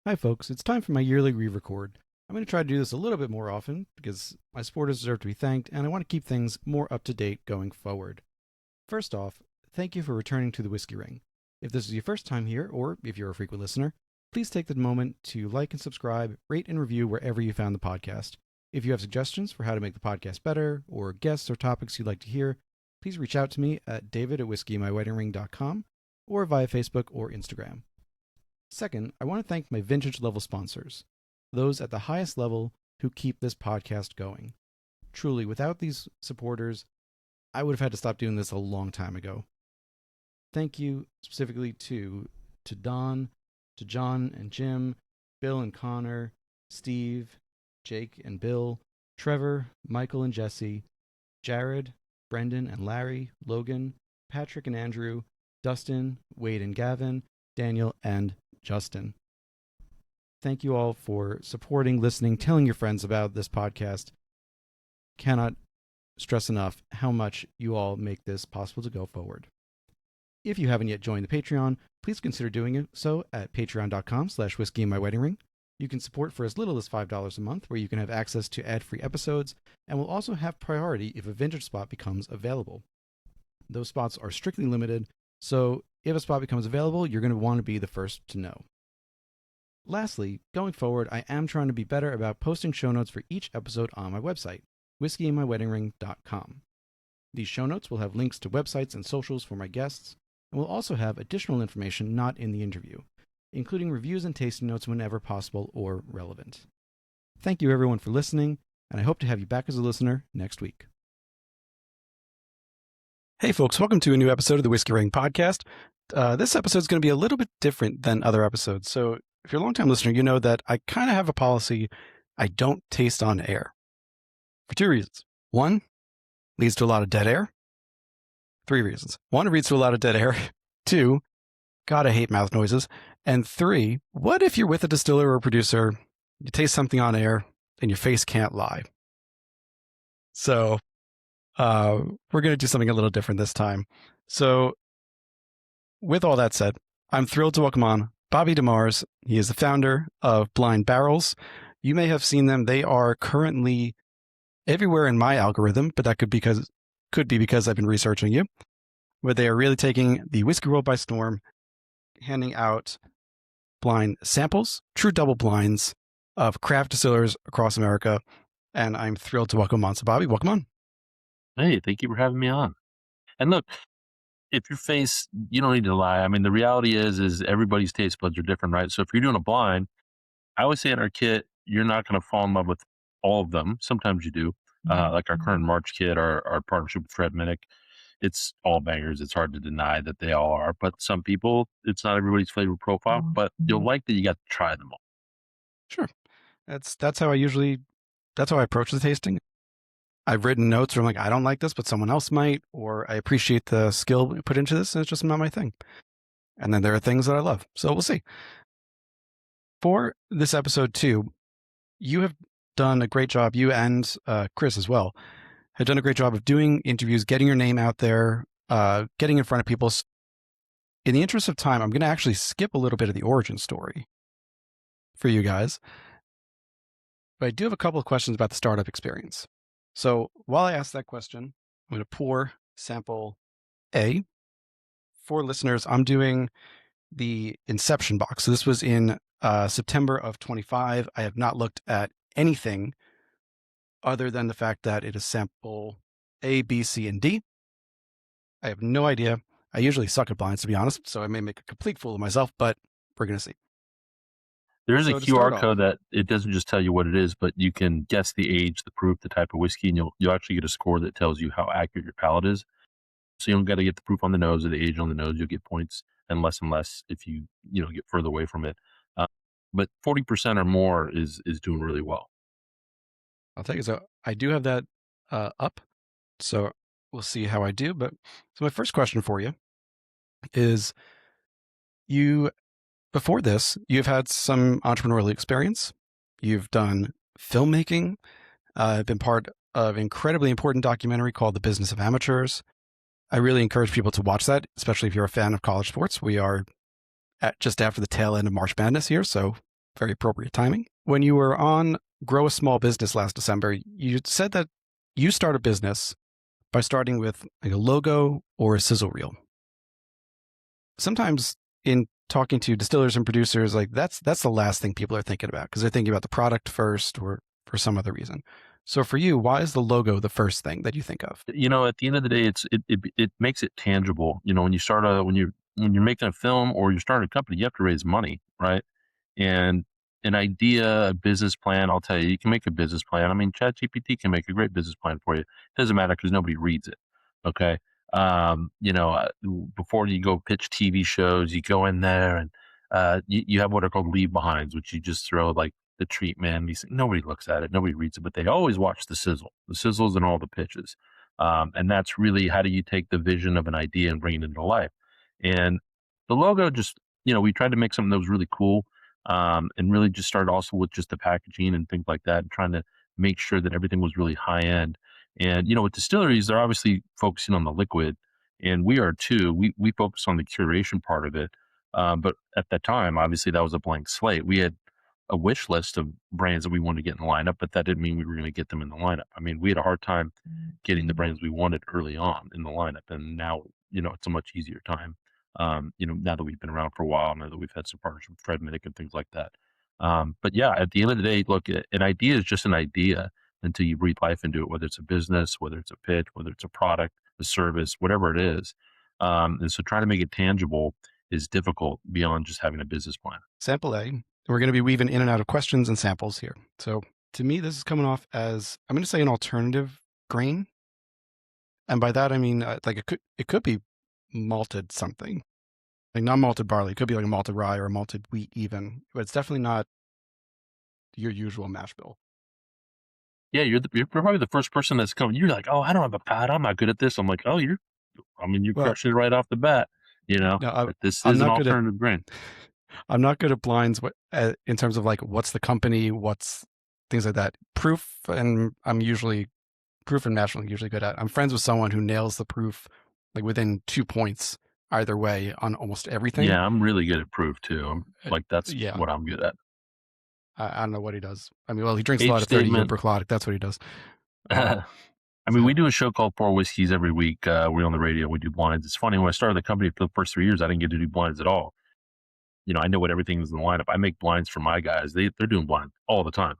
Hi, folks. It's time for my yearly re-record. I'm going to try to do this a little bit more often because my supporters deserve to be thanked, and I want to keep things more up to date going forward. First off, thank you for returning to the Whiskey Ring. If this is your first time here, or if you're a frequent listener, please take the moment to like and subscribe, rate and review wherever you found the podcast. If you have suggestions for how to make the podcast better, or guests or topics you'd like to hear, please reach out to me at david@whiskeymyweddingring.com or via Facebook or Instagram. Second, I want to thank my vintage level sponsors, those at the highest level who keep this podcast going. Truly, without these supporters, I would have had to stop doing this a long time ago. Thank you specifically to Don, to John and Jim, Bill and Connor, Steve, Jake and Bill, Trevor, Michael and Jesse, Jared, Brendan and Larry, Logan, Patrick and Andrew, Dustin, Wade and Gavin, Daniel, and Justin. Thank you all for supporting, listening, telling your friends about this podcast. Cannot stress enough how much you all make this possible to go forward. If you haven't yet joined the Patreon, please consider doing so at patreon.com/whiskeymyweddingring. You can support for as little as $5 a month, where you can have access to ad-free episodes, and will also have priority if a vintage spot becomes available. Those spots are strictly limited, so if a spot becomes available, you're going to want to be the first to know. Lastly, going forward, I am trying to be better about posting show notes for each episode on my website, whiskeymyweddingring.com. These show notes will have links to websites and socials for my guests, and will also have additional information not in the interview, including reviews and tasting notes whenever possible or relevant. Thank you everyone for listening, and I hope to have you back as a listener next week. Hey folks, welcome to a new episode of the Whiskey Ring podcast. This episode is going to be a little bit different than other episodes. So if you're a long-time listener, you know that I kind of have a policy. I don't taste on air for two reasons. One, leads to a lot of dead air. Three reasons. One, it leads to a lot of dead air. Two, God, I hate mouth noises. And three, what if you're with a distiller or a producer, you taste something on air, and your face can't lie? So we're going to do something a little different this time. So with all that said, I'm thrilled to welcome on Bobby DeMars. He is the founder of Blind Barrels. You may have seen them. They are currently everywhere in my algorithm, but that could be because I've been researching you. Where they are really taking the whiskey world by storm, handing out blind samples, true double blinds of craft distillers across America. And I'm thrilled to welcome on. So Bobby, welcome on. Hey, thank you for having me on. And look, if your face, you don't need to lie. I mean, the reality is everybody's taste buds are different, right? So if you're doing a blind, I always say in our kit, you're not going to fall in love with all of them. Sometimes you do. Like our current March kit, our partnership with Fred Minnick, it's all bangers. It's hard to deny that they all are. But some people, it's not everybody's flavor profile, but you'll like that you got to try them all. Sure. That's how I approach the tasting. I've written notes where I'm like, I don't like this, but someone else might, or I appreciate the skill put into this, and it's just not my thing. And then there are things that I love. So we'll see. For this episode too, you have done a great job, you and Chris as well, have done a great job of doing interviews, getting your name out there, getting in front of people. In the interest of time, I'm going to actually skip a little bit of the origin story for you guys. But I do have a couple of questions about the startup experience. So while I ask that question, I'm going to pour sample A. For listeners, I'm doing the Inception box. So this was in September of 25. I have not looked at anything other than the fact that it is sample A, B, C, and D. I have no idea. I usually suck at blinds, to be honest, so I may make a complete fool of myself, but we're going to see. There is a QR code that it doesn't just tell you what it is, but you can guess the age, the proof, the type of whiskey, and you'll actually get a score that tells you how accurate your palate is. So you don't got to get the proof on the nose or the age on the nose. You'll get points and less if you get further away from it. But 40% or more is doing really well. I'll tell you. So I do have that up. So we'll see how I do. But so my first question for you is, before this, you've had some entrepreneurial experience. You've done filmmaking, been part of an incredibly important documentary called The Business of Amateurs. I really encourage people to watch that, especially if you're a fan of college sports. We are just after the tail end of March Madness here, so very appropriate timing. When you were on Grow a Small Business last December, you said that you start a business by starting with like a logo or a sizzle reel. Sometimes in talking to distillers and producers, like that's the last thing people are thinking about because they're thinking about the product first or for some other reason. So for you, why is the logo the first thing that you think of? At the end of the day, it makes it tangible. When you start when you're making a film or you're starting a company, you have to raise money, right? And an idea, a business plan, I'll tell you, you can make a business plan. I mean, ChatGPT can make a great business plan for you. It doesn't matter because nobody reads it. Okay. Before you go pitch TV shows, you go in there and you have what are called leave behinds, which you just throw like the treatment. Nobody looks at it, nobody reads it, but they always watch the sizzles and all the pitches. And that's really how do you take the vision of an idea and bring it into life. And the logo just, we tried to make something that was really cool, and really just started also with just the packaging and things like that, and trying to make sure that everything was really high end. And with distilleries, they're obviously focusing on the liquid, and we are too. We focus on the curation part of it, but at that time, obviously, that was a blank slate. We had a wish list of brands that we wanted to get in the lineup, but that didn't mean we were going to get them in the lineup. I mean, we had a hard time getting the brands we wanted early on in the lineup, and now it's a much easier time. Now that we've been around for a while, now that we've had some partnerships with Fred Minnick and things like that. But yeah, at the end of the day, look, an idea is just an idea until you breathe life into it, whether it's a business, whether it's a pitch, whether it's a product, a service, whatever it is. And so trying to make it tangible is difficult beyond just having a business plan. Sample A. We're going to be weaving in and out of questions and samples here. So to me, this is coming off as, I'm going to say, an alternative grain. And by that, I mean, like it could be malted something, like not malted barley. It could be like a malted rye or a malted wheat even, but it's definitely not your usual mash bill. Yeah, you're probably the first person that's come. You're like, oh, I don't have a pad. I'm not good at this. I'm like, oh, you're Well, crushing it right off the bat. no, But this I'm is an not good at alternative grain. I'm not good at blinds in terms of like what's the company, what's things like that. Proof and mash I'm usually good at. I'm friends with someone who nails the proof like within 2 points either way on almost everything. Yeah, I'm really good at proof too. That's Yeah, what I'm good at. I don't know what he does. I mean, well, he drinks a Age lot of 30 year statement. Berklotic. That's what he does. I mean, So we do a show called Four Whiskeys every week. We're on the radio. We do blinds. It's funny when I started the company for the first 3 years, I didn't get to do blinds at all. I know what everything is in the lineup. I make blinds for my guys. They're doing blinds all the time.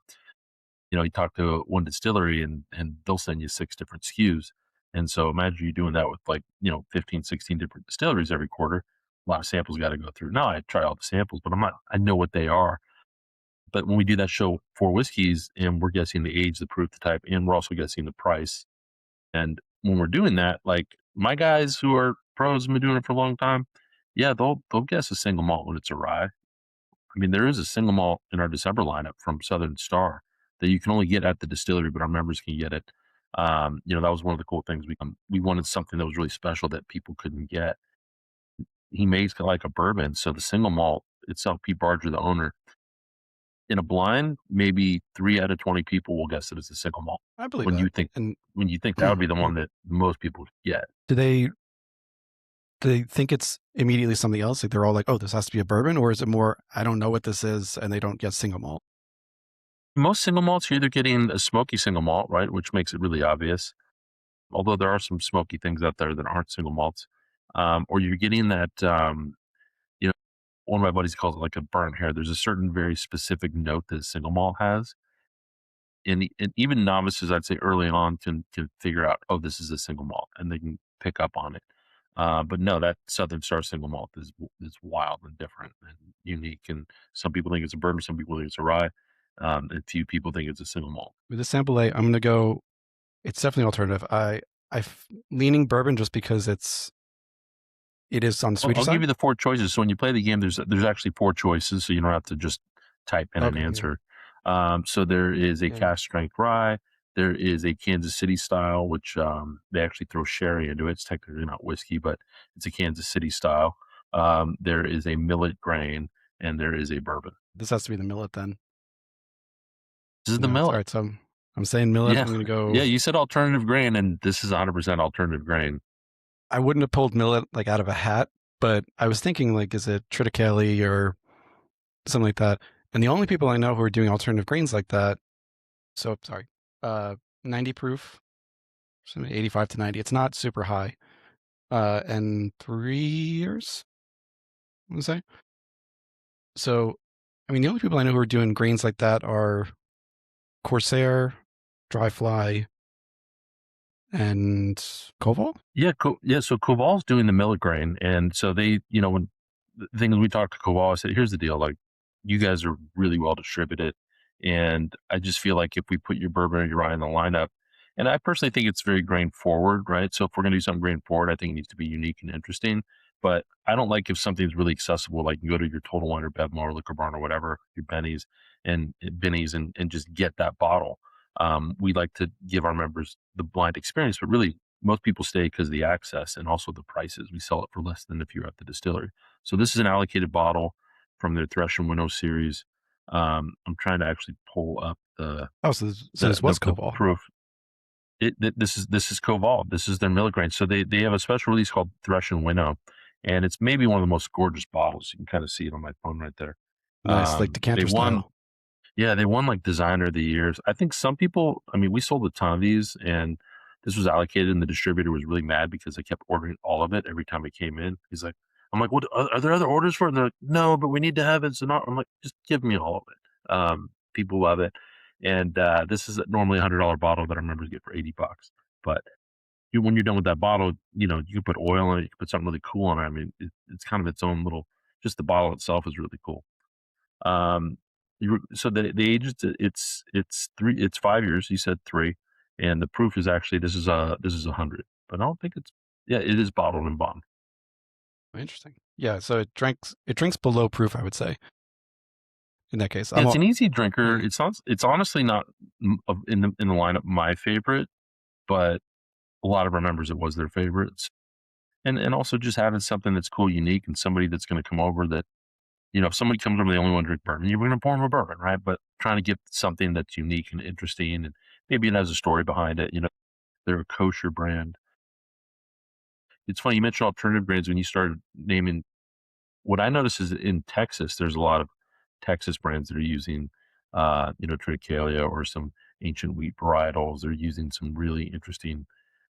You talk to one distillery and they'll send you 6 different SKUs. And so imagine you doing that with 15, 16 different distilleries every quarter. A lot of samples got to go through. Now I try all the samples, but I know what they are. But when we do that show for whiskeys and we're guessing the age, the proof, the type, and we're also guessing the price. And when we're doing that, like my guys who are pros and been doing it for a long time, yeah, they'll guess a single malt when it's a rye. I mean, there is a single malt in our December lineup from Southern Star that you can only get at the distillery, but our members can get it. That was one of the cool things. We wanted something that was really special that people couldn't get. He makes like a bourbon, so the single malt itself, Pete Barger, the owner, in a blind, maybe 3 out of 20 people will guess it as a single malt. I believe When that. you think And when you think that would be the one that most people would get. do they think it's immediately something else? Like they're all like, oh, this has to be a bourbon, or is it more, I don't know what this is, and they don't get single malt? Most single malts, you're either getting a smoky single malt, right, which makes it really obvious. Although there are some smoky things out there that aren't single malts, or you're getting that. You know, one of my buddies calls it like a burnt hair. There's a certain very specific note that a single malt has, and even novices, I'd say early on, can figure out, oh, this is a single malt, and they can pick up on it. But no, that Southern Star single malt is wild and different and unique. And some people think it's a bourbon, some people think it's a rye, and few people think it's a single malt. With the sample A, I'm going to go, it's definitely alternative. Leaning bourbon just because it is on the sweeter I'll side. give you the 4 choices. So when you play the game, there's actually 4 choices, so you don't have to just type in an Okay, answer. So there is a yeah. cast strength rye. There is a Kansas City style, which they actually throw sherry into it. It's technically not whiskey, but it's a Kansas City style. There is a millet grain, and there is a bourbon. This has to be the millet then. This is the No, all millet. right, so I'm saying millet. Yeah, I'm going to go. yeah. You said alternative grain, and this is 100% alternative grain. I wouldn't have pulled millet like out of a hat, but I was thinking like, is it triticale or something like that? And the only people I know who are doing alternative grains like that, so sorry, uh, 90 proof, 85 to 90. It's not super high. And 3 years, I would say. So, I mean, the only people I know who are doing grains like that are Corsair, Dryfly, and Koval. Yeah, yeah. So Koval's doing the millet grain, and so they, when the thing we talked to Koval, I said, "Here's the deal: like, you guys are really well distributed, and I just feel like if we put your bourbon or your rye in the lineup, and I personally think it's very grain forward, right? So if we're gonna do something grain forward, I think it needs to be unique and interesting. But I don't like if something's really accessible, like you go to your Total Wine or Bevmo or Liquor Barn or whatever, your Benny's, and just get that bottle. We like to give our members the blind experience, but really most people stay because of the access and also the prices. We sell it for less than if you're at the distillery. So this is an allocated bottle from their Thresh and Winnow series. I'm trying to actually pull up Oh, so this was the Koval. proof. This is Koval. This is their milligrain. So they have a special release called Thresh and Winnow, and it's maybe one of the most gorgeous bottles. You can kind of see it on my phone right there. Nice, like They decanter won style. Yeah, they won like designer of the years. I think some people, I mean, we sold a ton of these and this was allocated and the distributor was really mad because I kept ordering all of it every time it came in. He's like, I'm like, what are there other orders for it? And they're like, no, but we need to have it. So not, I'm like, just give me all of it. People love it. And this is normally $100 bottle that our members get for $80. But when you're done with that bottle, you can put oil in it, you can put something really cool on it. I mean, it's kind of its own little, just the bottle itself is really cool. Um, so the age it's 5 years. You said 3, and the proof is actually this is 100, but I don't think it's yeah it is bottled and bond. Interesting. Yeah, so it drinks below proof, I would say. In that case, Yeah, I'm it's all, an easy drinker. yeah. It's honestly not in the lineup my favorite, but a lot of our members it was their favorites, and also just having something that's cool, unique, and somebody that's going to come over that if somebody comes over, they only want to drink bourbon, you're going to pour them a bourbon, right? But trying to get something that's unique and interesting, and maybe it has a story behind it. They're a kosher brand. It's funny you mentioned alternative brands when you started naming. What I notice is in Texas, there's a lot of Texas brands that are using, triticale or some ancient wheat varietals. They're using some really interesting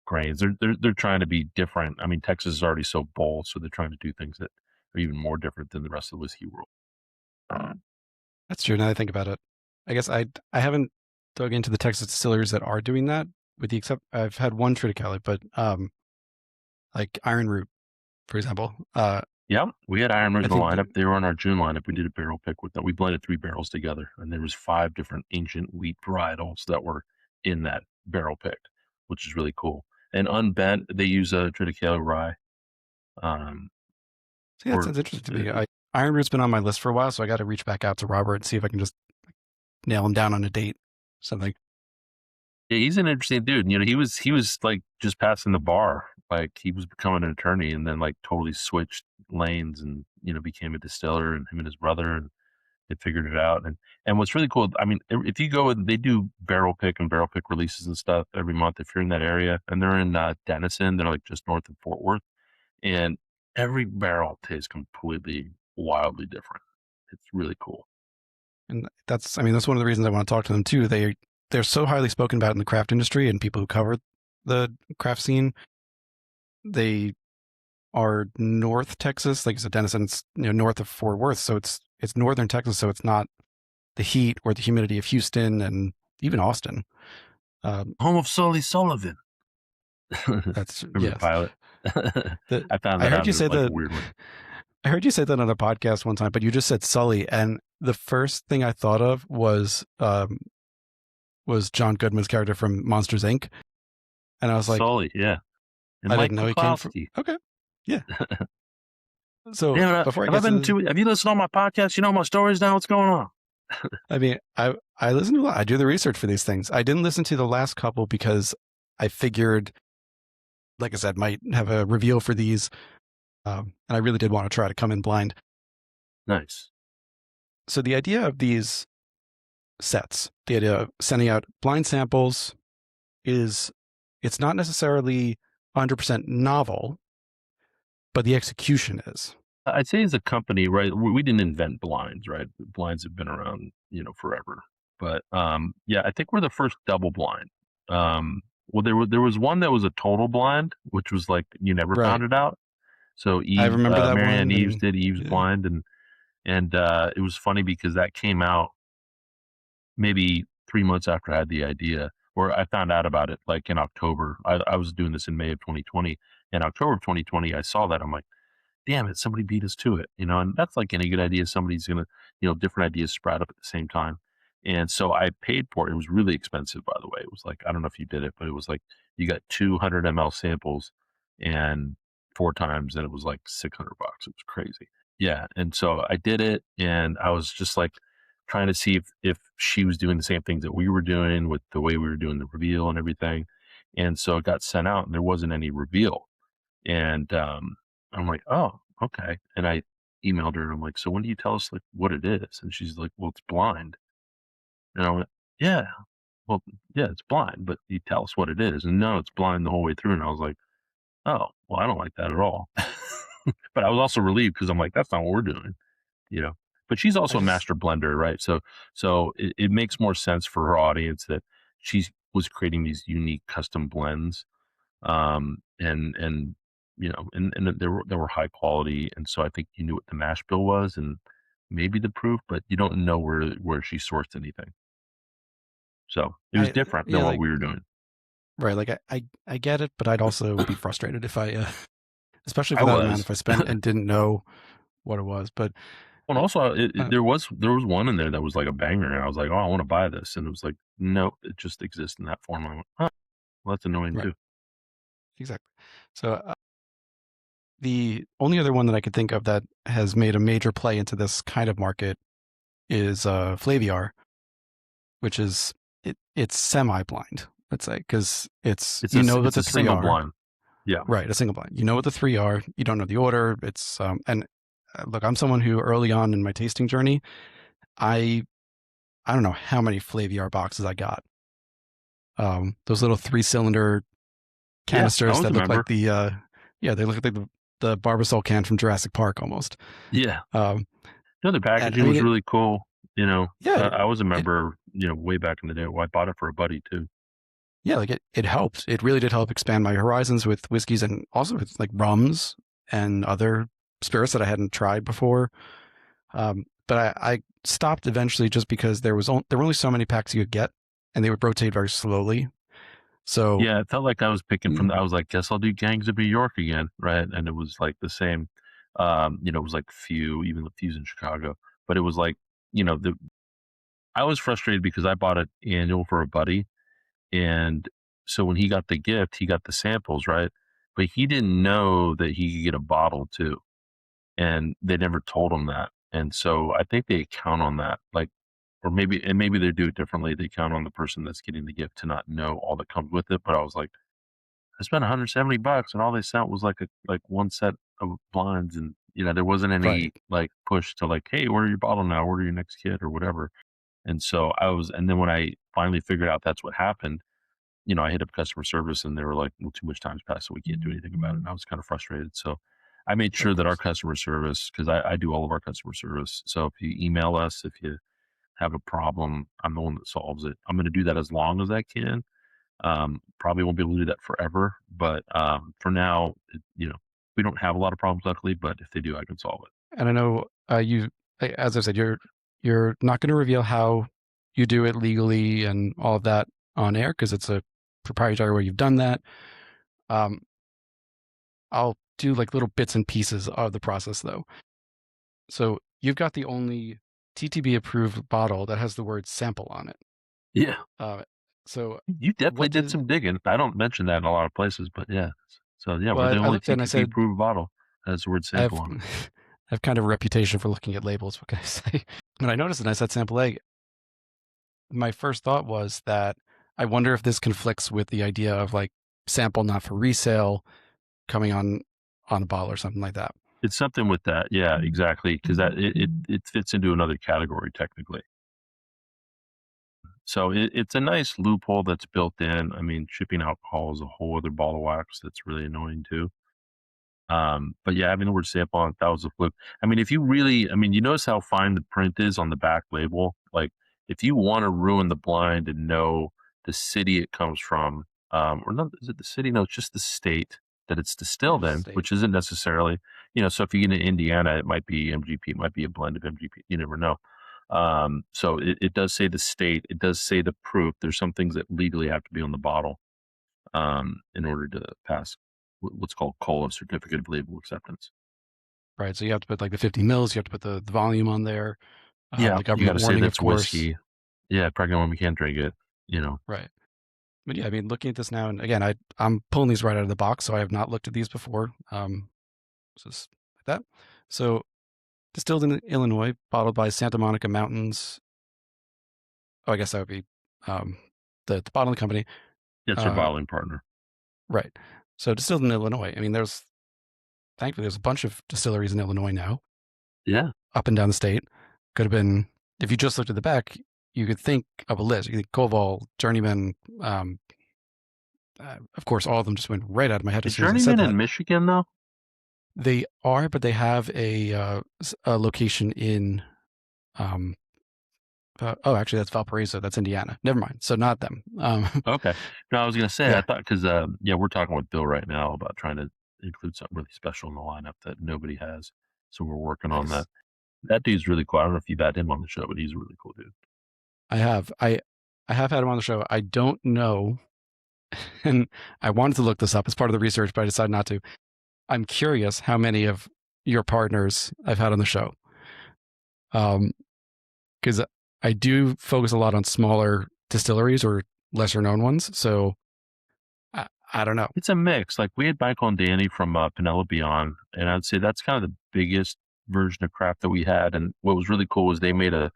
grains. They're trying to be different. I mean, Texas is already so bold, so they're trying to do things that are even more different than the rest of the whiskey world. That's true. Now that I think about it, I guess I haven't dug into the Texas distilleries that are doing that. With the except I've had one Triticale, but like Iron Root, for example. Yeah, we had Iron Root I in the think that, lineup. They were on our June lineup. We did a barrel pick with them. We blended 3 barrels together, and there was 5 different ancient wheat varietals that were in that barrel pick, which is really cool. And unbent, they use a triticale rye. see, that Or sounds interesting to uh, me. Iron Root's been on my list for a while, so I got to reach back out to Robert and see if I can just nail him down on a date, something. yeah, he's an interesting dude. He was like just passing the bar, like he was becoming an attorney, and then like totally switched lanes and became a distiller. And him and his brother and they figured it out. And what's really cool, I mean, if you go and they do barrel pick and barrel pick releases and stuff every month, if you're in that area, and they're in Denison, they're like just north of Fort Worth, and every barrel tastes completely wildly different. It's really cool. And that's, I mean, that's one of the reasons I want to talk to them too. They're so highly spoken about in the craft industry and people who cover the craft scene. They are North Texas, like you said, Denison's north of Fort Worth, so it's northern Texas, so it's not the heat or the humidity of Houston and even Austin. Home of Sully Sullivan. That's Remember the yes. pilot? The, I found I that heard out. you It was say like a that. weird one. I heard you say that on a podcast one time, but you just said Sully, and the first thing I thought of was John Goodman's character from Monsters Inc. And I was like, Sully, yeah, and I Mike didn't know he came from. Wachowski. Okay, yeah. So Damn it! before I Have I get been to, too? Have you listened to my podcast? You know my stories now. What's going on? I mean, I listen to a lot. I do the research for these things. I didn't listen to the last couple because I figured, like I said, might have a reveal for these, and I really did want to try to come in blind. Nice. So the idea of these sets, the idea of sending out blind samples, is it's not necessarily 100% novel, but the execution is. I'd say as a company, right, we didn't invent blinds, right? Blinds have been around, forever. But, yeah, I think we're the first double blind. Well, there was one that was a total blind, which was like you never Right. found it out. So I remember that Marianne one, Eaves and did Eve's yeah. blind, and it was funny because that came out maybe 3 months after I had the idea, or I found out about it, like, in October. I was doing this in May of 2020. In October of 2020, I saw that, I'm like, "Damn it, somebody beat us to it," and that's like any good idea, somebody's gonna different ideas sprout up at the same time, and so I paid for it. It was really expensive, by the way. It was like, I don't know if you did it, but it was like, you got 200 ml samples and 4 times, and it was like $600. It was crazy. Yeah, and so I did it, and I was just, like, trying to see if she was doing the same things that we were doing with the way we were doing the reveal and everything, and so it got sent out, and there wasn't any reveal. And, I'm like, "Oh, okay." And I emailed her, and I'm like, "So when do you tell us, like, what it is?" And she's like, "Well, it's blind." And I went, "Yeah, well, yeah, it's blind, but you tell us what it is." And, "No, it's blind the whole way through." And I was like, "Oh, well, I don't like that at all." But I was also relieved because I'm like, "That's not what we're doing," you know? But she's I also a just master blender, right? So it makes more sense for her audience that she was creating these unique custom blends, and and they were high quality, and so I think you knew what the mash bill was and maybe the proof, but you don't know where she sourced anything. So it was I different than yeah, what like we were doing. right, like I get it, but I'd also be frustrated if I, especially I for that amount, was. if I spent and didn't know what it was. But And uh, also, uh, there was one in there that was like a banger, and I was like, "Oh, I want to buy this," and it was like, "No, it just exists in that form." I went, "Oh, well, that's annoying right, too." exactly. So the only other one that I could think of that has made a major play into this kind of market is Flaviar, which is it's semi-blind, let's say, because it's It's you know what it's the a three single are, blind. Yeah, right? A single blind. You know what the three are. You don't know the order. It's and look, I'm someone who early on in my tasting journey, I I don't know how many Flaviar boxes I got. Those little 3-cylinder yeah, I canisters was that a look like member. the yeah, they look like the Barbasol can from Jurassic Park almost. Yeah, Um, no, the and I packaging mean was it, really cool. yeah, I was a it member, way back in the day. Well, I bought it for a buddy too. yeah, like it helped. It really did help expand my horizons with whiskeys and also with like rums and other spirits that I hadn't tried before. But I stopped eventually just because there were only so many packs you could get, and they would rotate very slowly. So Yeah, it felt like I was picking mm, from I was like, "Guess I'll do Gangs of New York again," right? And it was like the same, it was like Few, even the Few's in Chicago, but it was like, the I was frustrated because I bought it annual for a buddy, and so when he got the gift, he got the samples, right? But he didn't know that he could get a bottle too, and they never told him that, and so I think they count on that, like, or maybe they do it differently. They count on the person that's getting the gift to not know all that comes with it. But I was like, I spent $170 and all they sent was like one set of blinds, and there wasn't right, any like push to like, hey, order your bottle now, order your next kit or whatever. And then when I finally figured out that's what happened, I hit up customer service and they were like, well, too much time's passed, so we can't do anything about it. And I was kind of frustrated. So I made of sure that our course. customer service, because I do all of our customer service. So if you email us, if you have a problem, I'm the one that solves it. I'm going to do that as long as I can. Probably won't be able to do that forever, but for now, we don't have a lot of problems, luckily. But if they do, I can solve it. And I know as I said, you're not going to reveal how you do it legally and all of that on air because it's a proprietary way you've done that. Um, I'll do like little bits and pieces of the process though. So you've got the only TTB approved bottle that has the word sample on it. Yeah, Uh, so you definitely what did did some digging. I don't mention that in a lot of places, but yeah. So yeah, we're well the I only looked at it and I TTP said approved bottle that has the word I have sample on it. I have kind of a reputation for looking at labels. What can I say? When I noticed it, and I said sample A. My first thought was that I wonder if this conflicts with the idea of like sample not for resale coming on a bottle or something like that. It's something with that, yeah, exactly, because that it fits into another category technically. So it's a nice loophole that's built in. I mean, shipping alcohol is a whole other ball of wax that's really annoying too. But yeah, having the word sample on it, that was a fluke. I mean, if you really, I mean, you notice how fine the print is on the back label. Like, if you want to ruin the blind and know the city it comes from, or not, is it the city? No, it's just the state that it's Yeah, distilled just in, state. which isn't necessarily, so if you get into Indiana, it might be MGP, it might be a blend of MGP. You never know. So it does say the state, it does say the proof. There's some things that legally have to be on the bottle in order to pass what's called COLA, certificate of label acceptance. Right. So you have to put like the 50 mils, you have to put the volume on there, Yeah, the you got government to say warning, of that's course. whiskey. Yeah, pregnant women can't drink it. You know, Right. But yeah, I mean, looking at this now, and again, I'm pulling these right out of the box, so I have not looked at these before. Just like that. So distilled in Illinois, bottled by Santa Monica Mountains. Oh, I guess that would be um, the bottling company. it's her Uh, bottling partner. right. So distilled in Illinois. I mean, thankfully there's a bunch of distilleries in Illinois now, Yeah, up and down the state. Could have been if you just looked at the back, you could think of a list. You could think Koval, Journeyman. Of course, all of them just went right out of my head as is soon as I said Journeyman that. in Michigan though? They are, but they have a location in. Um, oh, actually, that's Valparaiso. That's Indiana. Never mind. So not them. Okay. No, I was gonna say I Yeah, thought because yeah, we're talking with Bill right now about trying to include something really special in the lineup that nobody has. So we're working on that. nice. That dude's really cool. I don't know if you've had him on the show, but he's a really cool dude. I have. I have had him on the show. I don't know, and I wanted to look this up as part of the research, but I decided not to. I'm curious how many of your partners I've had on the show. Because I do focus a lot on smaller distilleries or lesser known ones. So I don't know. It's a mix. Like we had Michael and Danny from Penelope on, and I'd say that's kind of the biggest version of craft that we had. And what was really cool was they made a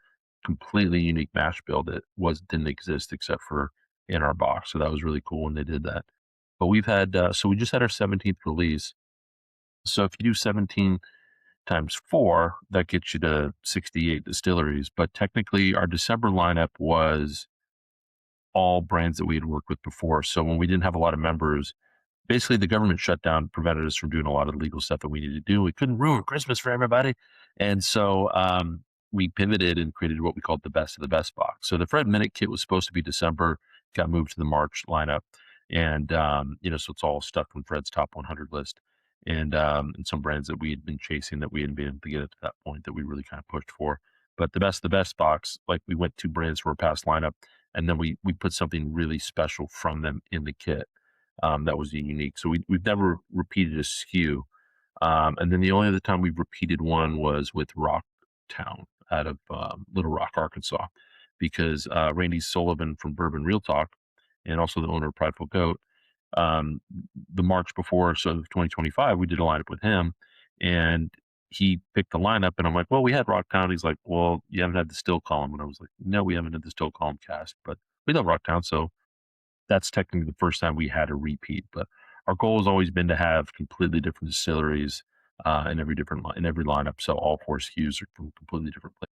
completely unique mash bill that didn't exist except for in our box. So that was really cool when they did that. But we've had so we just had our 17th release. So if you do 17 times four, that gets you to 68 distilleries. But technically, our December lineup was all brands that we had worked with before. So when we didn't have a lot of members, basically the government shutdown prevented us from doing a lot of the legal stuff that we needed to do. We couldn't ruin Christmas for everybody. And so we pivoted and created what we called the best of the best box. So the Fred Minute kit was supposed to be December, got moved to the March lineup. And, so it's all stuck on Fred's top 100 list. And some brands that we had been chasing that we hadn't been able to get it to that point that we really kind of pushed for. But the best of the best box, like we went 2 brands for a past lineup, and then we put something really special from them in the kit that was unique. So we've never repeated a SKU. And then the only other time we've repeated one was with Rocktown out of Little Rock, Arkansas, because Randy Sullivan from Bourbon Real Talk and also the owner of Prideful Goat, um, the March before, so of 2025, we did a lineup with him and he picked the lineup and I'm like, well, we had Rocktown. He's like, well, you haven't had the still column. And I was like, no, we haven't had the still column cast, but we love Rocktown. So that's technically the first time we had a repeat. But our goal has always been to have completely different distilleries in every lineup. So all 4 SKUs are from completely different places.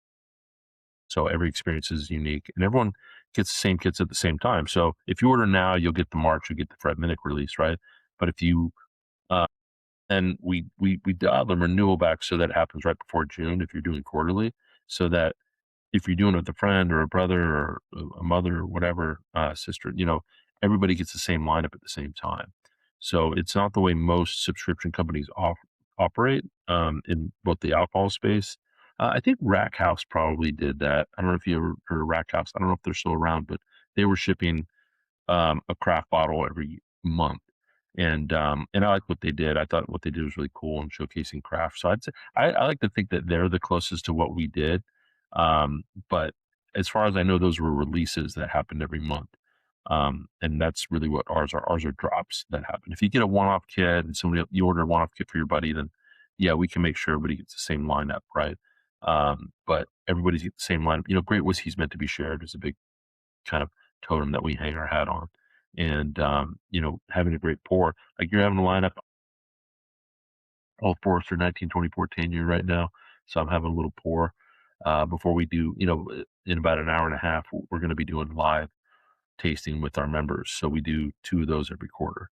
So every experience is unique, and everyone gets the same kits at the same time. So if you order now, you'll get the March, you'll get the Fred Minnick release, right? But if you and we dial the renewal back so that happens right before June if you're doing quarterly, so that if you're doing it with a friend or a brother or a mother or whatever, sister, everybody gets the same lineup at the same time. So it's not the way most subscription companies operate in both the alcohol space. I think Rack House probably did that. I don't know if you ever heard of Rack House. I don't know if they're still around, but they were shipping a craft bottle every month. And I like what they did. I thought what they did was really cool in showcasing craft. So I'd say I like to think that they're the closest to what we did. But as far as I know, those were releases that happened every month. And that's really what ours are. Ours are drops that happen. If you get a one-off kit and you order a one-off kit for your buddy, then yeah, we can make sure everybody gets the same lineup, right? But everybody's get the same lineup. Great whiskey's meant to be shared is a big kind of totem that we hang our hat on. And having a great pour, like you're having a lineup, Old Forester 1924 10 year right now. So I'm having a little pour before we do, in about an hour and a half, we're going to be doing live tasting with our members. So we do 2 of those every quarter.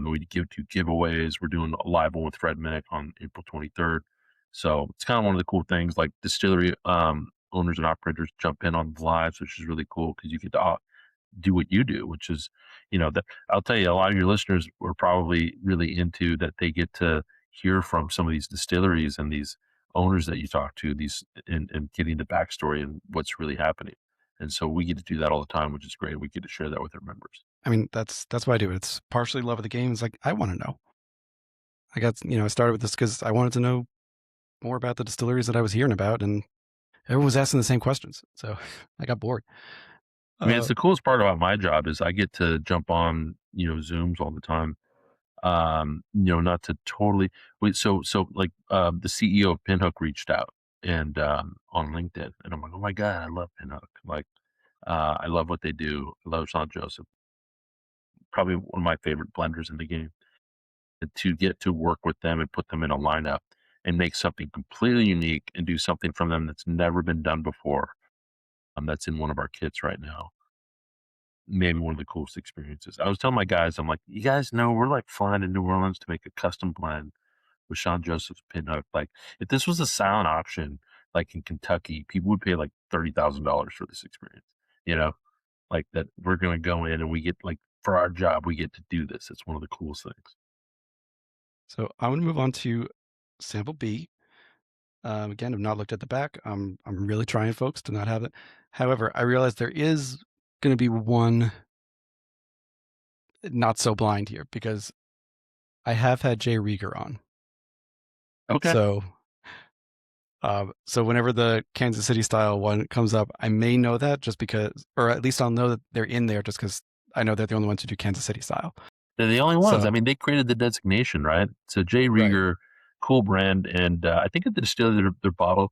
We do giveaways. We're doing a live one with Fred Minnick on April 23rd. So it's kind of one of the cool things. Like distillery owners and operators jump in on the lives, which is really cool because you get to do what you do, which is, that I'll tell you, a lot of your listeners were probably really into that. They get to hear from some of these distilleries and these owners that you talk to, these and getting the backstory and what's really happening. And so we get to do that all the time, which is great. We get to share that with our members. I mean, that's why I do it. It's partially love of the game. It's like I want to know. I started with this because I wanted to know more about the distilleries that I was hearing about, and everyone was asking the same questions. So I got bored. I mean, it's Uh, the coolest part about my job is I get to jump on, Zooms all the time. Not to totally wait. So like, the CEO of Pinhook reached out and, on LinkedIn, and I'm like, oh my God, I love Pinhook. Like, I love what they do. I love Sean Joseph, probably one of my favorite blenders in the game. And to get to work with them and put them in a lineup and make something completely unique and do something from them that's never been done before. That's in one of our kits right now. Maybe one of the coolest experiences. I was telling my guys, I'm like, you guys know we're like flying to New Orleans to make a custom blend with Sean Joseph's Pinhook. Like, if this was a silent auction, like in Kentucky, people would pay like $30,000 for this experience. You know, like that we're going to go in and we get like for our job, we get to do this. It's one of the coolest things. so I'm going to move on to sample B. Again, I've not looked at the back. I'm really trying, folks, to not have it. However, I realize there is going to be one not so blind here because I have had Jay Rieger on. Okay. So whenever the Kansas City style one comes up, I may know that just because, or at least I'll know that they're in there just because I know they're the only ones who do Kansas City style. They're the only ones. So I mean, they created the designation, right? So Jay right. Rieger, cool brand, and I think at the distillery, their bottle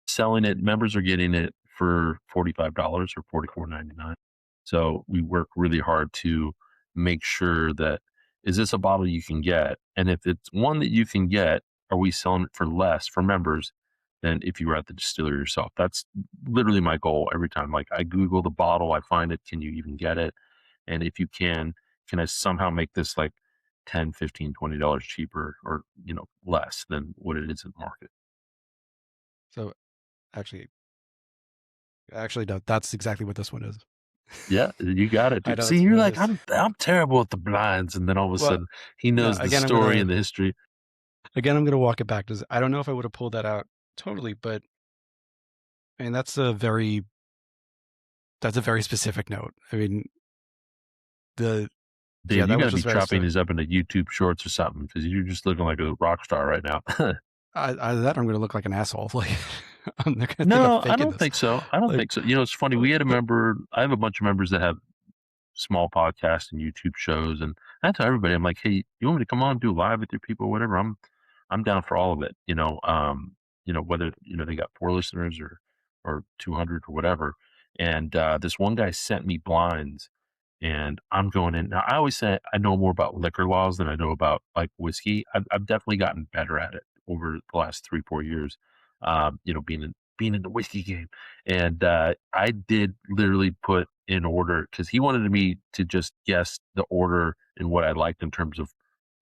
selling it, members are getting it for $45 or $44.99. So we work really hard to make sure that is this a bottle you can get, and if it's one that you can get, are we selling it for less for members than if you were at the distillery yourself? That's literally my goal every time. Like I Google the bottle, I find it. Can you even get it? And if you can I somehow make this like 10, 15, $20 cheaper or, less than what it is in the market? So actually, no, that's exactly what this one is. Yeah, you got it, I dude. know See, that's you're what it like, is. I'm terrible with the blinds, and then all of a Well, sudden he no, knows the story and the history. I'm gonna walk it back because I don't know if I would have pulled that out totally, but I mean that's a very specific note. I mean the yeah, Dude, you that was gotta be just very chopping so. these up into YouTube shorts or something because you're just looking like a rock star right now. That I'm gonna look like an asshole. Like they're gonna think I'm No, I faking don't this. think so. I don't Like think so. It's funny. We had a member. I have a bunch of members that have small podcasts and YouTube shows, and I tell everybody, I'm like, hey, you want me to come on do live with your people, whatever? I'm down for all of it. Whether they got 4 listeners or 200 or whatever. And this one guy sent me blinds, and I'm going in now. I always say I know more about liquor laws than I know about like whiskey. I've definitely gotten better at it over the last 3 4 years. Being in the whiskey game, and I did literally put in order because he wanted me to just guess the order and what I liked in terms of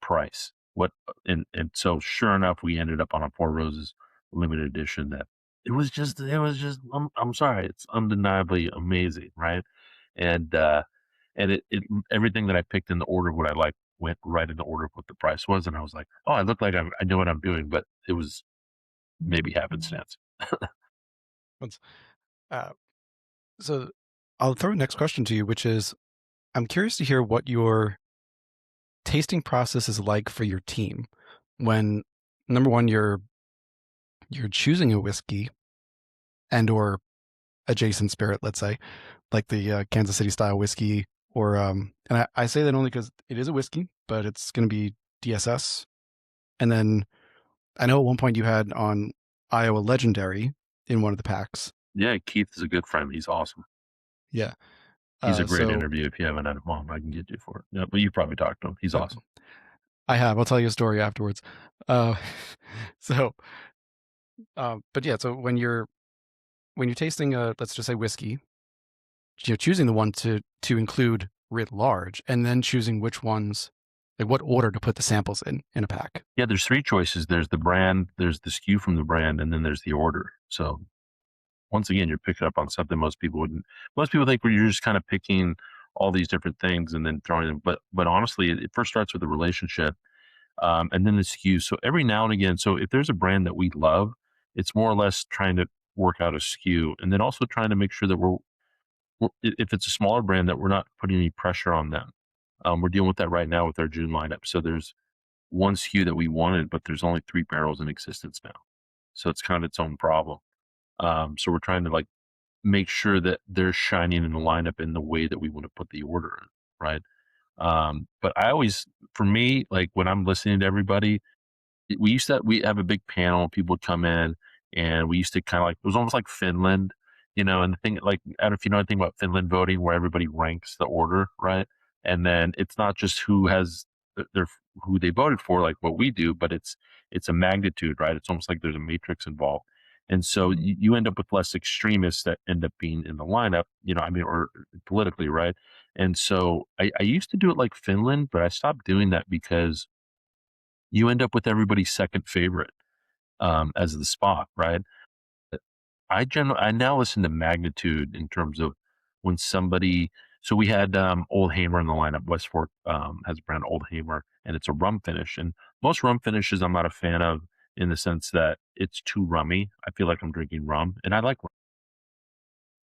price. And so sure enough, we ended up on a Four Roses limited edition that it was just I'm sorry, it's undeniably amazing, right? And it everything that I picked in the order of what I like went right in the order of what the price was, and I was like, oh, I look like I know what I'm doing, but it was maybe happenstance. once, uh, so I'll throw a next question to you, which is I'm curious to hear what your tasting process is like for your team when number one you're choosing a whiskey and or adjacent spirit, let's say, like the Kansas City style whiskey, or and I say that only because it is a whiskey, but it's going to be DSS. And then I know at one point you had on Iowa Legendary in one of the packs. Yeah, Keith is a good friend. He's awesome. Yeah. He's a great So interview. If you haven't had him on, I can get you for it. Yeah, but you probably talked to him. He's uh, awesome. I have. I'll tell you a story afterwards. Uh, so, but yeah. So when you're tasting a, let's just say whiskey, you're choosing the one to include writ large, and then choosing which ones Like what order to put the samples in a pack? Yeah, there's 3 choices. There's the brand, there's the SKU from the brand, and then there's the order. So, once again, you're picking up on something most people wouldn't. Most people think where you're just kind of picking all these different things and then throwing them, but honestly, it first starts with a relationship, and then the SKU. So every now and again, so if there's a brand that we love, it's more or less trying to work out a SKU, and then also trying to make sure that if it's a smaller brand, that we're not putting any pressure on them. We're dealing with that right now with our June lineup. So there's one SKU that we wanted, but there's only 3 barrels in existence now. So it's kind of its own problem. So we're trying to like make sure that they're shining in the lineup in the way that we want to put the order in, right? But I always, for me, like when I'm listening to everybody, we have a big panel. People would come in, and we used to kind of like, it was almost like Finland, and the thing, like, I don't know if you know anything about Finland voting, where everybody ranks the order, right? And then it's not just who has their who they voted for, like what we do, but it's a magnitude, right? It's almost like there's a matrix involved. And so you end up with less extremists that end up being in the lineup, I mean, or politically, right? And so I used to do it like Finland, but I stopped doing that because you end up with everybody's second favorite, as the spot, right? I now listen to magnitude in terms of when somebody. So we had Old Hamer in the lineup. West Fork has a brand Old Hamer, and it's a rum finish. And most rum finishes I'm not a fan of, in the sense that it's too rummy. I feel like I'm drinking rum, and I like rum,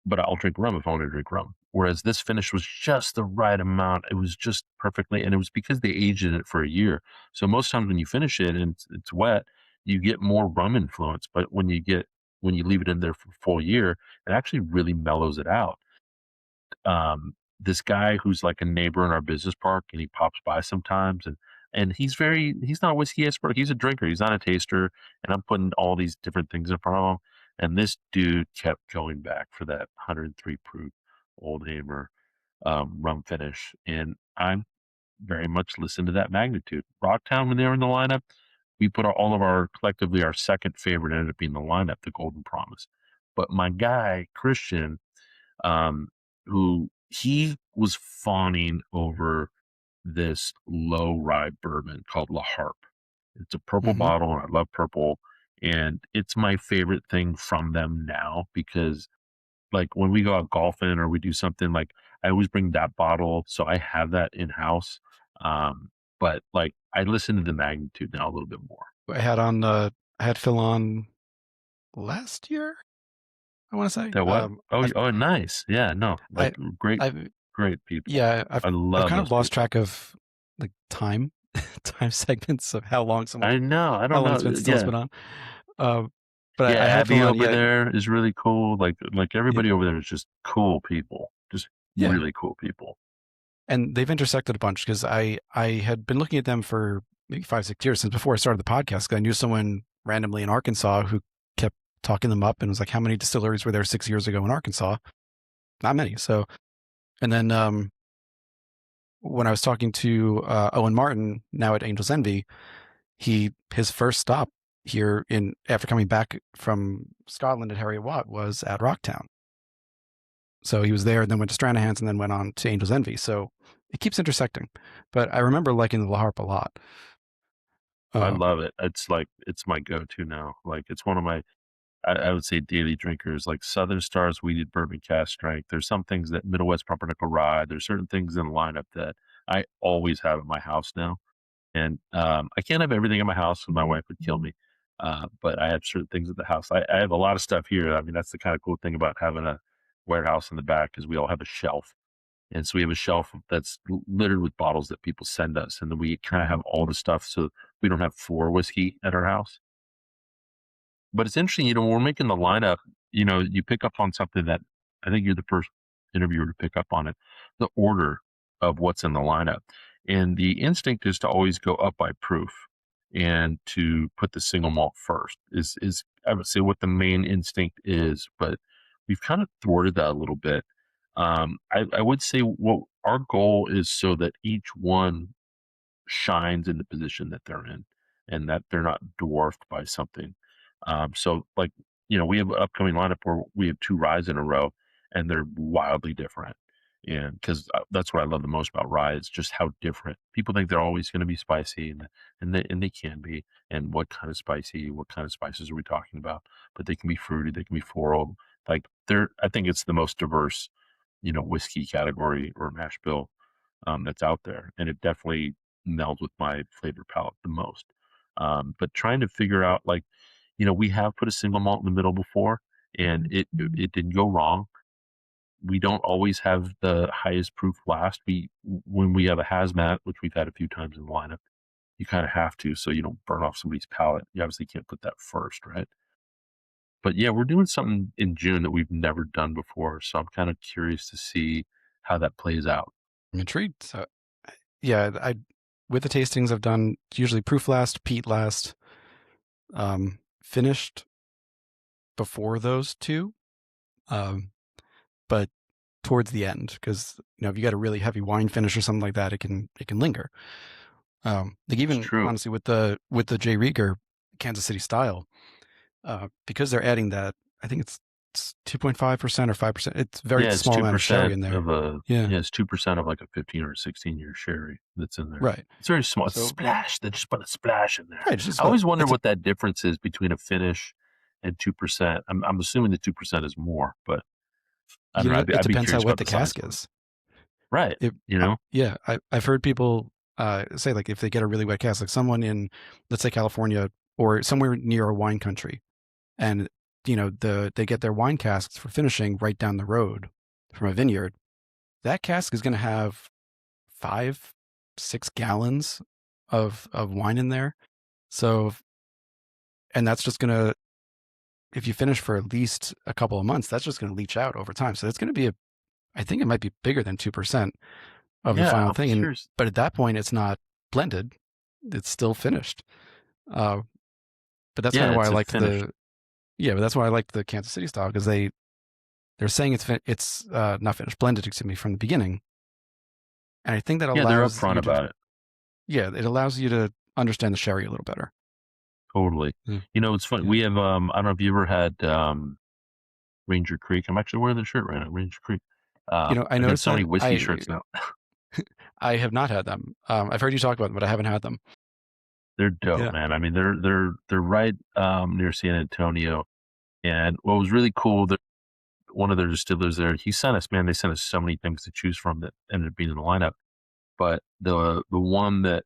but I'll drink rum if I want to drink rum. Whereas this finish was just the right amount. It was just perfectly, and it was because they aged it for a year. So most times when you finish it and it's wet, you get more rum influence. But when you leave it in there for a full year, it actually really mellows it out. This guy who's like a neighbor in our business park, and he pops by sometimes, and he's not a whiskey expert. He's a drinker. He's not a taster. And I'm putting all these different things in front of him. And this dude kept going back for that 103 proof Old Hamer rum finish. And I'm very much listen to that magnitude. Rocktown, when they were in the lineup, we put all of our collectively our second favorite ended up being the lineup, the Golden Promise. But my guy Christian, um, who he was fawning over this low rye bourbon called La Harpe. It's a purple Hmm. bottle, and I love purple. And it's my favorite thing from them now, because like when we go out golfing or we do something, like I always bring that bottle. So I have that in house. But like I listen to the magnitude now a little bit more. I had Phil on last year. I want to say. That what? I Oh, nice. Yeah, no, like I great, I've great people. yeah, I I've love kind of those lost people. track of like time time segments of I know. I how don't long know. it's been since Phil's Yeah. been on. Um, but Yeah, I had Phil Abby on. over Yeah, there is really cool. Like yeah, everybody over there is just cool people. Just yeah. really cool people. And they've intersected a bunch because I had been looking at them for maybe 5 6 years since before I started the podcast. 'Cause I knew someone randomly in Arkansas who kept talking them up and was like, "How many distilleries were there 6 years ago in Arkansas?" Not many. So, and then when I was talking to Owen Martin, now at Angel's Envy, his first stop here in after coming back from Scotland at Harriet Watt was at Rocktown. So he was there and then went to Stranahan's and then went on to Angel's Envy. So it keeps intersecting. But I remember liking the La Harpe a lot. I Um, love it. It's like it's my go-to now. Like it's one of my I would say daily drinkers, like Southern Stars Weeded Bourbon Cask Strength. There's some things that Middle West Pumpernickel Rye. There's certain things in the lineup that I always have at my house now. And I can't have everything in my house because my wife would kill me. But I have certain things at the house. I have a lot of stuff here. I mean, that's the kind of cool thing about having a warehouse in the back, is we all have a shelf. And so we have a shelf that's littered with bottles that people send us. And then we kind of have all the stuff, so we don't have floor whiskey at our house. But it's interesting, when we're making the lineup, you pick up on something that I think you're the first interviewer to pick up on it, the order of what's in the lineup. And the instinct is to always go up by proof and to put the single malt first is I would say what the main instinct is, but we've kind of thwarted that a little bit. I would say what our goal is, so that each one shines in the position that they're in, and that they're not dwarfed by something. So like, we have an upcoming lineup where we have 2 ryes in a row, and they're wildly different. And because that's what I love the most about rye is just how different people think they're always going to be spicy, and they can be. And what kind of spicy, what kind of spices are we talking about? But they can be fruity, they can be floral. Like they're, I think it's the most diverse, whiskey category or mash bill that's out there, and it definitely melds with my flavor palette the most. But trying to figure out, like, we have put a single malt in the middle before, and it didn't go wrong. We don't always have the highest proof blast. When we have a hazmat, which we've had a few times in the lineup, you kind of have to, so you don't burn off somebody's palate. You obviously can't put that first, right? But yeah, we're doing something in June that we've never done before, so I'm kind of curious to see how that plays out. I'm intrigued. So, yeah, I with the tastings I've done, usually proof last, peat last, finished before those two, um, but towards the end, because if you got a really heavy wine finish or something like that, it can linger. Like It's even true. honestly with the J. Rieger Kansas City style, because they're adding that, I think it's 2.5% or 5%. It's very Yeah, it's small two amount of sherry percent in there. of a Yeah, yeah, it's 2% of like a 15 or 16-year sherry that's in there. right. It's very small. It's a So splash. They just put a splash in there. right, it's just I always wonder it's a what that difference is between a finish and 2%. I'm assuming the 2% is more, but I don't know. it I'd be depends how curious wet about the the science cask behind it. is. Right. It, You know? yeah, I've heard people say like if they get a really wet cask, like someone in, let's say, California or somewhere near a wine country, and they get their wine casks for finishing right down the road from a vineyard. That cask is going to have 5-6 gallons of wine in there. So, and that's just going to, if you finish for at least a couple of months, that's just going to leach out over time. So it's going to be I think it might be bigger than 2% of the Yeah, final I'm thing. curious. But at that point, it's not blended; it's still finished. Uh, but that's kind Yeah, of why I it's a liked finish. but that's why I liked the Kansas City style, because they're saying it's not finished, blended, excuse me, from the beginning, and I think that Yeah, they're allows upfront you to, about it. yeah, it allows you to understand the sherry a little better. Totally. Yeah, It's funny. yeah. We have I don't know if you ever had Ranger Creek. I'm actually wearing the shirt right now, Ranger Creek. I I got noticed so many that whiskey shirts now. I have not had them. I've heard you talk about them, but I haven't had them. They're dope, Yeah, man. I mean, they're right near San Antonio. And what was really cool that one of their distillers there, he sent us, man, they sent us so many things to choose from that ended up being in the lineup. But the one that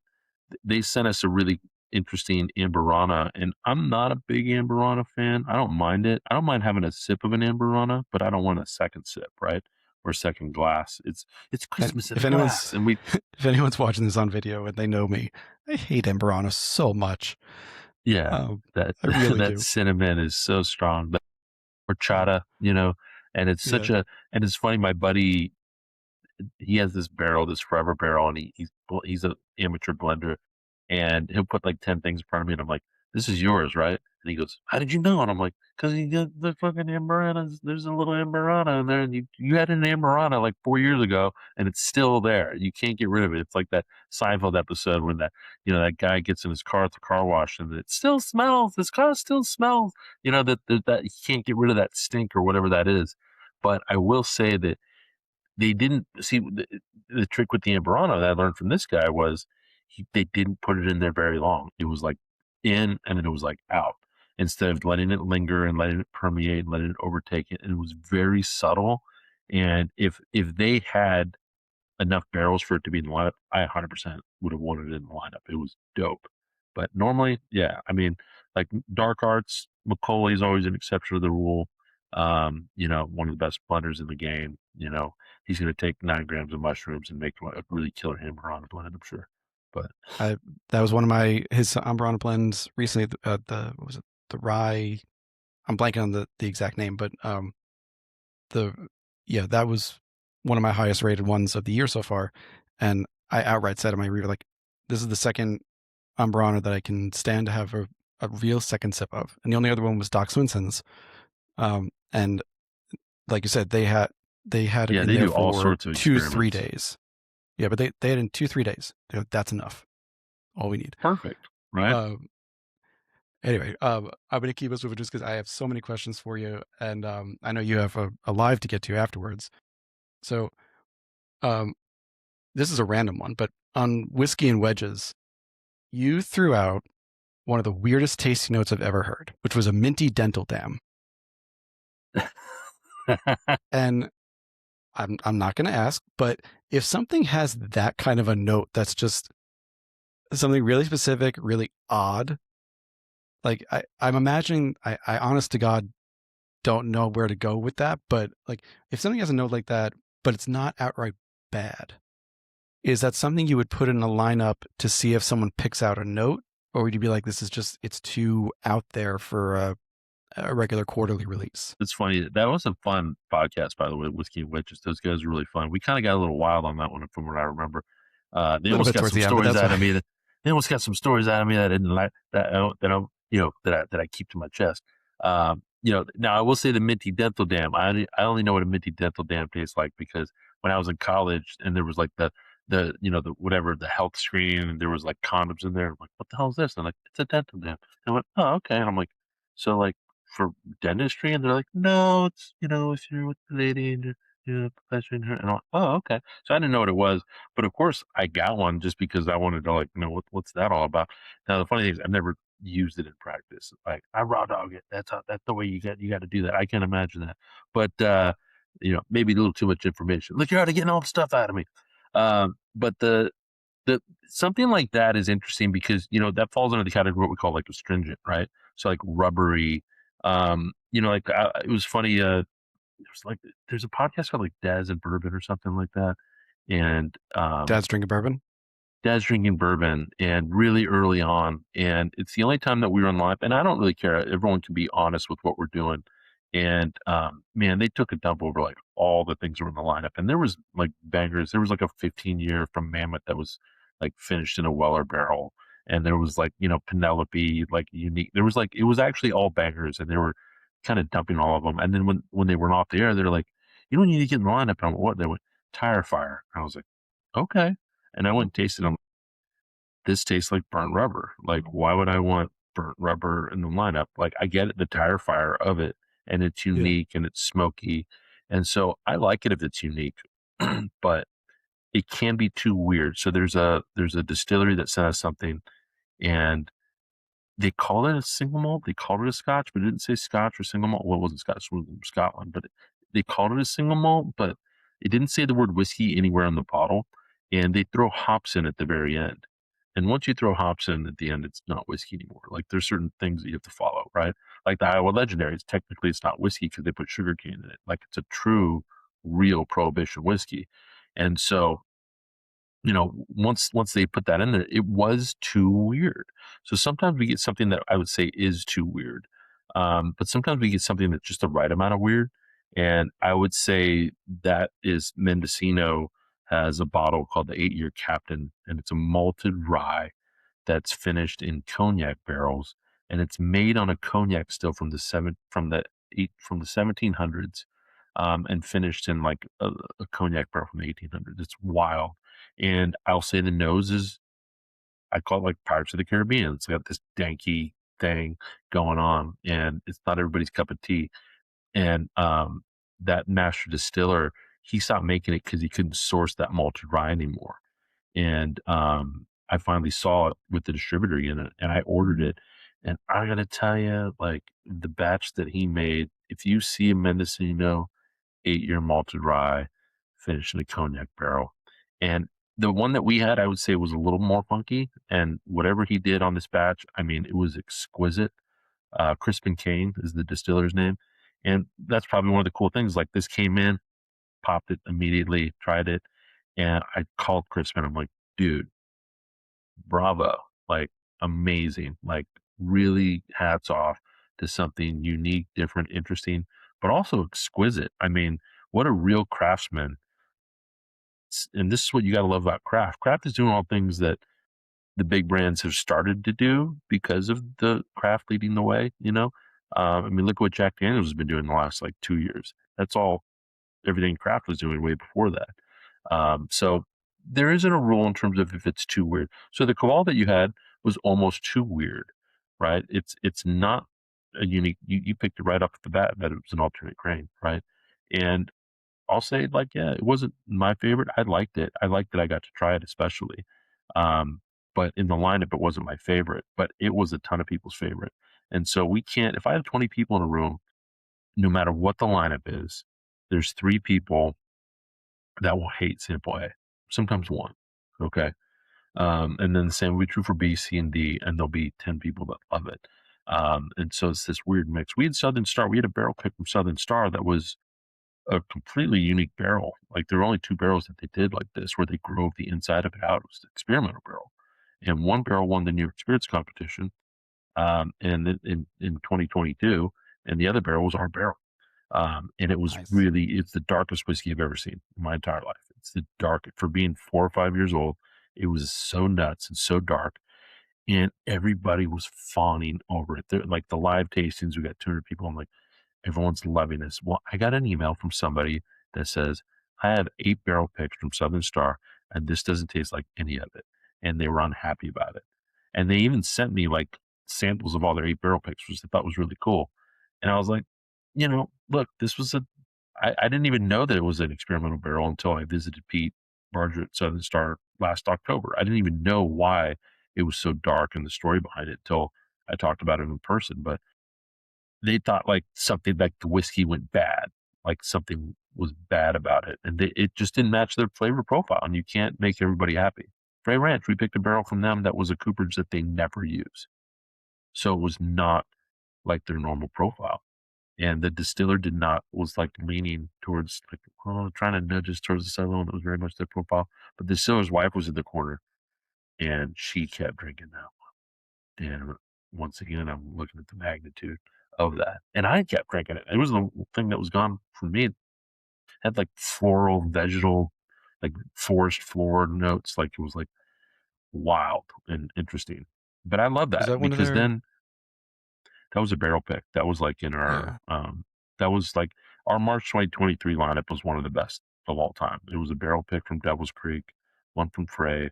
they sent us a really interesting Amberana, and I'm not a big Amberana fan. I don't mind it. I don't mind having a sip of an Amberana, but I don't want a second sip, right? Or a second glass. It's and Christmas in if a anyone's glass, and we if anyone's watching this on video and they know me, I hate Amberana so much. yeah, Um, that I really that do. cinnamon is so strong. But Yeah, horchata, and it's yeah. such a and it's funny. My buddy, he has this barrel, this forever barrel, and he's an amateur blender, and he'll put like 10 things in front of me, and I'm like, "This is yours, right?" And he goes, "How did you know?" And I'm like, "Cause you got the fucking Amberana. There's a little Amberana in there, and you had an Amberana like 4 years ago, and it's still there. You can't get rid of it. It's like that Seinfeld episode when that guy gets in his car at the car wash, and it still smells. This car still smells. That you can't get rid of that stink or whatever that is. But I will say that they didn't see the trick with the Amberano that I learned from this guy was they didn't put it in there very long. It was like in and then it was like out instead of letting it linger and letting it permeate and letting it overtake it. And it was very subtle. And if they had enough barrels for it to be in the lineup, I 100% would have wanted it in the lineup. It was dope. But normally, yeah, I mean, like dark arts, McCauley is always an exception to the rule. One of the best blenders in the game. He's going to take 9 grams of mushrooms and make a really killer hammer on a blend, I'm sure. But I That was one of his Ambrana blends recently. The what was it? The rye. I'm blanking on the exact name, but the yeah, that was one of my highest rated ones of the year so far, and I outright said in my review, like, this is the second Ambrana that I can stand to have a real second sip of, and the only other one was Doc Swinson's, and like you said, they had it yeah, in they there do all for sorts of 2-3 experiments. days. Yeah, but they had it in 2-3 days. That's enough. All we need. Perfect, right? Um, Anyway, I'm gonna keep us moving just because I have so many questions for you, and I know you have a live to get to afterwards. So Um, this is a random one, but on whiskey and wedges, you threw out one of the weirdest tasting notes I've ever heard, which was a minty dental dam. And I'm not going to ask, but if something has that kind of a note that's just something really specific, really odd, like I'm imagining, I honest to God don't know where to go with that, but like if something has a note like that, but it's not outright bad, is that something you would put in a lineup to see if someone picks out a note? Or would you be like, this is just, it's too out there for a regular quarterly release? It's funny. That was a fun podcast, by the way, Whiskey and Witches. Those guys are really fun. We kind of got a little wild on that one from what I remember. They A little almost bit got towards some the end, but stories that's out fine. of me that they almost got some stories out of me that I didn't like that I keep to my chest. Now I will say the minty dental dam. I only know what a minty dental dam tastes like because when I was in college and there was like the whatever the health screen and there was like condoms in there. I'm like, what the hell is this? And I'm like, it's a dental dam. And I went, oh, okay. And I'm like, so like for dentistry, and they're like, no, it's if you're with the lady and you're pleasuring her, and I'm like, oh, okay. So I didn't know what it was, but of course I got one just because I wanted to like know what's that all about. Now the funny thing is I've never used it in practice. Like I raw dog it. That's the way you got to do that. I can't imagine that, but maybe a little too much information. Look, you're already getting all the stuff out of me. But the something like that is interesting because that falls under the category of what we call like astringent, right? So like rubbery. It was funny. There's like there's a podcast called like Daz and Bourbon or something like that, and Dad's drinking bourbon. Dad's drinking bourbon and really early on. And it's the only time that we were on live. And I don't really care. Everyone can be honest with what we're doing. And man, they took a dump over like all the things that were in the lineup. And there was like bangers. There was like a 15-year from Mammoth that was like finished in a Weller barrel. And there was like, Penelope, like unique. There was like, it was actually all bangers and they were kind of dumping all of them. And then when they went off the air, they're like, you don't need to get in the lineup. And I'm like, what? They went, Tire Fire. I was like, okay. And I went and tasted them. This tastes like burnt rubber. Like, why would I want burnt rubber in the lineup? Like, I get it, the tire fire of it, and it's Yeah. unique and it's smoky. And so I like it if it's unique, but it can be too weird. So there's a distillery that sent us something and they called it a single malt. They called it a Scotch, but it didn't say Scotch or single malt. Well, it wasn't Scotch, it was from Scotland, but they called it a single malt, but it didn't say the word whiskey anywhere on the bottle. And they throw hops in at the very end. And once you throw hops in at the end, it's not whiskey anymore. Like there's certain things that you have to follow, right? Like the Iowa Legendaries, technically it's not whiskey because they put sugar cane in it. Like it's a true, real prohibition whiskey. And so once they put that in there, it was too weird. So sometimes we get something that I would say is too weird. But sometimes we get something that's just the right amount of weird. And I would say that is Mendocino has a bottle called the 8-Year Captain, and it's a malted rye that's finished in cognac barrels, and it's made on a cognac still from the 1700s, and finished in like a cognac barrel from the 1800s. It's wild, and I'll say the nose is I call it like Pirates of the Caribbean. It's got this danky thing going on, and it's not everybody's cup of tea. And that master distiller, he stopped making it because he couldn't source that malted rye anymore. And I finally saw it with the distributor again, and I ordered it. And I gotta tell you, like the batch that he made, if you see a Mendocino 8-year malted rye finished in a cognac barrel, and the one that we had, I would say was a little more funky. And whatever he did on this batch, I mean, it was exquisite. Crispin Kane is the distiller's name, and that's probably one of the cool things. Like this came in, popped it immediately, tried it, and I called Crispin. I'm like, dude, bravo, like amazing, like really hats off to something unique, different, interesting, but also exquisite. I mean, what a real craftsman. And this is what you got to love about craft. Craft is doing all things that the big brands have started to do because of the craft leading the way, I mean, look what Jack Daniels has been doing the last like 2 years. That's all everything craft was doing way before that. So there isn't a rule in terms of if it's too weird. So the Kaval that you had was almost too weird, right? It's not a unique. You picked it right off the bat that it was an alternate grain, right? And I'll say like, yeah, it wasn't my favorite. I liked it. I liked that I got to try it, especially. Um, but in the lineup, it wasn't my favorite, but it was a ton of people's favorite. And so we can't, if I have 20 people in a room, no matter what the lineup is, there's 3 people that will hate sample A, sometimes one. Okay. And then the same will be true for B, C, and D, and there'll be 10 people that love it. And so it's this weird mix. We had Southern Star, we had a barrel pick from Southern Star that was a completely unique barrel. Like there were only 2 barrels that they did like this, where they drove the inside of it out. It was an experimental barrel. And one barrel won the New York Spirits competition and in 2022, and the other barrel was our barrel. And it was Nice. really, it's the darkest whiskey I've ever seen in my entire life. It's the dark, for being 4 or 5 years old. It was so nuts and so dark, and everybody was fawning over it. Like the live tastings, we got 200 people. I'm like, everyone's loving this. Well, I got an email from somebody that says, I have 8 barrel picks from Southern Star, and this doesn't taste like any of it. And they were unhappy about it. And they even sent me like samples of all their 8 barrel picks, which I thought was really cool. And I was like, look, this was I didn't even know that it was an experimental barrel until I visited Pete Barger at Southern Star last October. I didn't even know why it was so dark and the story behind it until I talked about it in person. But they thought like something like the whiskey went bad, like something was bad about it, and it just didn't match their flavor profile. And you can't make everybody happy. Frey Ranch, we picked a barrel from them that was a cooperage that they never use, so it was not like their normal profile. And the distiller was like leaning towards like, trying to nudge us towards the silo, and it was very much their profile. But the distiller's wife was in the corner, and she kept drinking that. And once again, I'm looking at the magnitude of that. And I kept drinking it. It was the thing that was gone from me. It had like floral, vegetal, like forest floor notes. Like it was like wild and interesting. But I love Was that that one of because their? then that was a barrel pick. That was like in Yeah. that was like our March 2023 lineup was one of the best of all time. It was a barrel pick from Devil's Creek, one from Frey,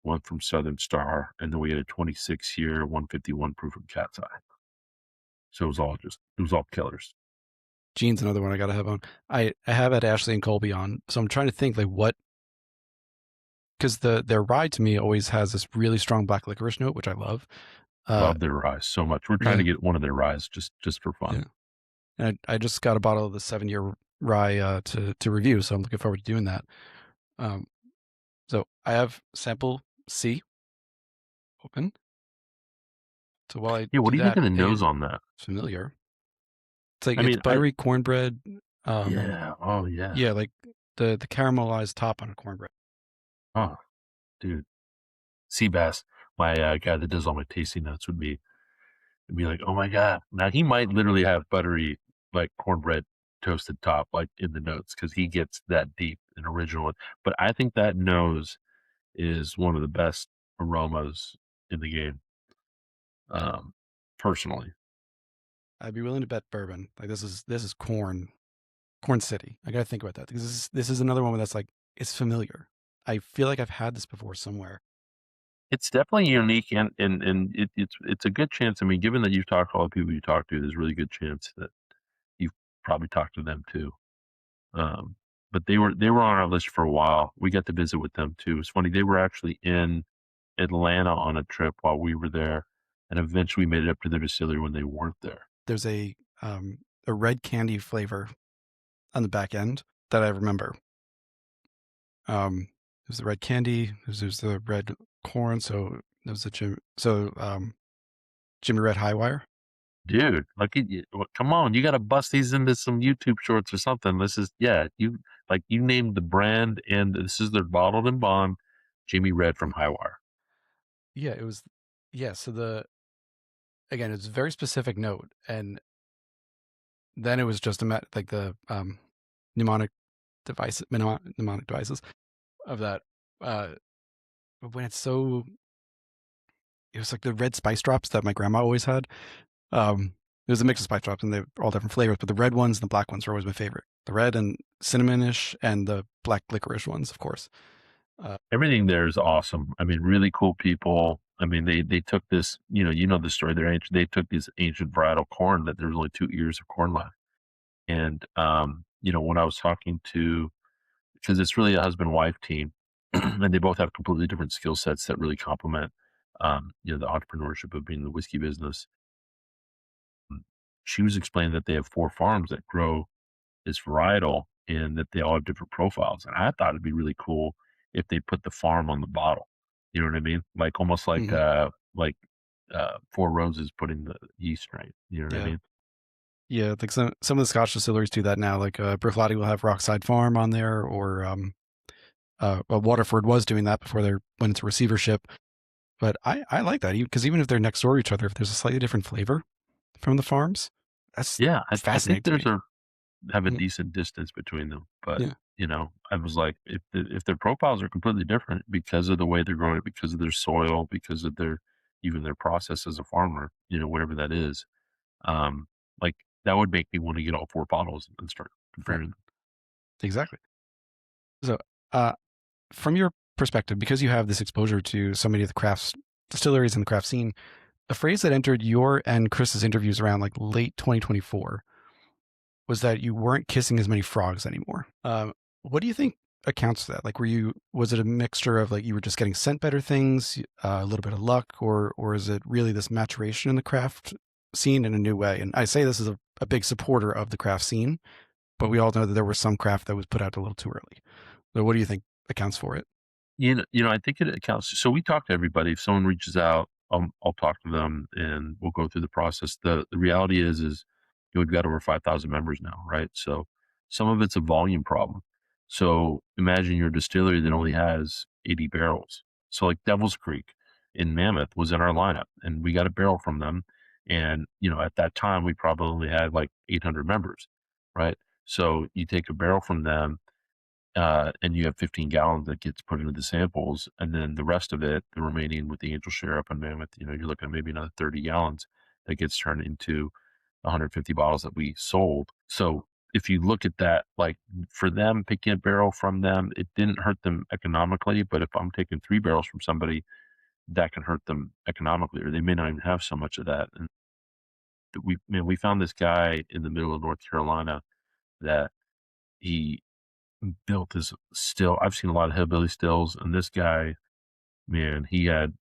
one from Southern Star, and then we had a 26-year 151 proof from Cat's Eye. So it was all killers. Gene's another one I gotta have on. I have had Ashley and Colby on, so I'm trying to think like what, because their rye to me always has this really strong black licorice note, which I love. Uh, Love their ryes so much. We're trying to yeah, get one of their ryes just for yeah. fun. And I just got a bottle of the 7-year rye to review, so I'm looking forward to doing that. Um, so I have sample C open. So while I Yeah, what do do you think that, of the hey, nose on that? it's familiar. It's like I it's mean, I buttery cornbread. yeah, oh yeah, Yeah, like the caramelized top on a cornbread. oh dude, Seabass, my guy that does all my tasting notes would be like, oh my god. Now he might literally have buttery like cornbread toasted top like in the notes because he gets that deep and original. But I think that nose is one of the best aromas in the game, um, personally. I'd be willing to bet bourbon. Like this is Corn City. I gotta think about that because this is another one that's like it's familiar. I feel like I've had this before somewhere. It's definitely unique, and it's a good chance. I mean, given that you've talked to all the people you talk to, there's a really good chance that you've probably talked to them too. Um, but they were on our list for a while. We got to visit with them too. It's funny, they were actually in Atlanta on a trip while we were there, and eventually made it up to their distillery when they weren't there. There's a red candy flavor on the back end that I remember. There's the red candy. There's the red corn. So there's the Jimmy Red High Wire. Dude, like, come on, you got to bust these into some YouTube shorts or something. This is, yeah, you named the brand, and this is their bottled and bond Jimmy Red from Highwire. Yeah, it was. Yeah, so again, it's a very specific note, and then it was just like the mnemonic mnemonic devices of that. Uh, but when it's so, it was like the red spice drops that my grandma always had. It was a mix of spice drops, and they're all different flavors. But the red ones and the black ones were always my favorite. The red and cinnamonish, and the black licorice ones, of course. Everything there is awesome. I mean, really cool people. I mean, they took this, you know the story. They took this ancient varietal corn that there was only 2 ears of corn left, and when I was talking to, because it's really a husband-wife team, and they both have completely different skill sets that really complement, the entrepreneurship of being in the whiskey business. Mm, She was explaining that they have 4 farms that grow this varietal and that they all have different profiles, and I thought it'd be really cool if they put the farm on the bottle. You know what I mean? Like, almost Mhm. like, Four Roses putting the yeast strain, you know what I Yeah. mean? Yeah, like some of the Scotch distilleries do that now. Like Bruichladdich will have Rockside Farm on there, or well, Waterford was doing that before they went into receivership. But I like that because even if they're next door to each other, if there's a slightly different flavor from the farms, that's Yeah, I think fascinating to me. have a Mhm. decent distance between them, but, Yeah, I was like, if their profiles are completely different because of the way they're growing it, because of their soil, because of their even their process as a farmer, whatever that is, um, like, that would make me wanna get all 4 bottles and start right, comparing them. exactly. So, uh, from your perspective, because you have this exposure to so many of the crafts distilleries and the craft scene, a phrase that entered your and Chris's interviews around like late 2024 was that you weren't kissing as many frogs anymore. What do you think accounts for that? Like, was it a mixture of like you were just getting sent better things, a little bit of luck, or is it really this maturation in the craft scene in a new way? And I say this as a big supporter of the craft scene, but we all know that there was some craft that was put out a little too early. So, what do you think accounts for it? I think it accounts, so we talk to everybody. If someone reaches out, I'll talk to them and we'll go through the process. The reality is, we've got over 5,000 members now, right? So some of it's a volume problem. So imagine you're a distillery that only has 80 barrels. So like Devil's Creek in Mammoth was in our lineup and we got a barrel from them. And, at that time we probably only had like 800 members, right? So you take a barrel from them, and you have 15 gallons that gets put into the samples, and then the rest of it, the remaining with the Angel Share up in Mammoth, you're looking at maybe another 30 gallons that gets turned into 150 bottles that we sold. So if you look at that, like, for them, picking a barrel from them, it didn't hurt them economically. But if I'm taking 3 barrels from somebody, that can hurt them economically, or they may not even have so much of that. And we found this guy in the middle of North Carolina that he built this still. I've seen a lot of hillbilly stills, and this guy, man, he had,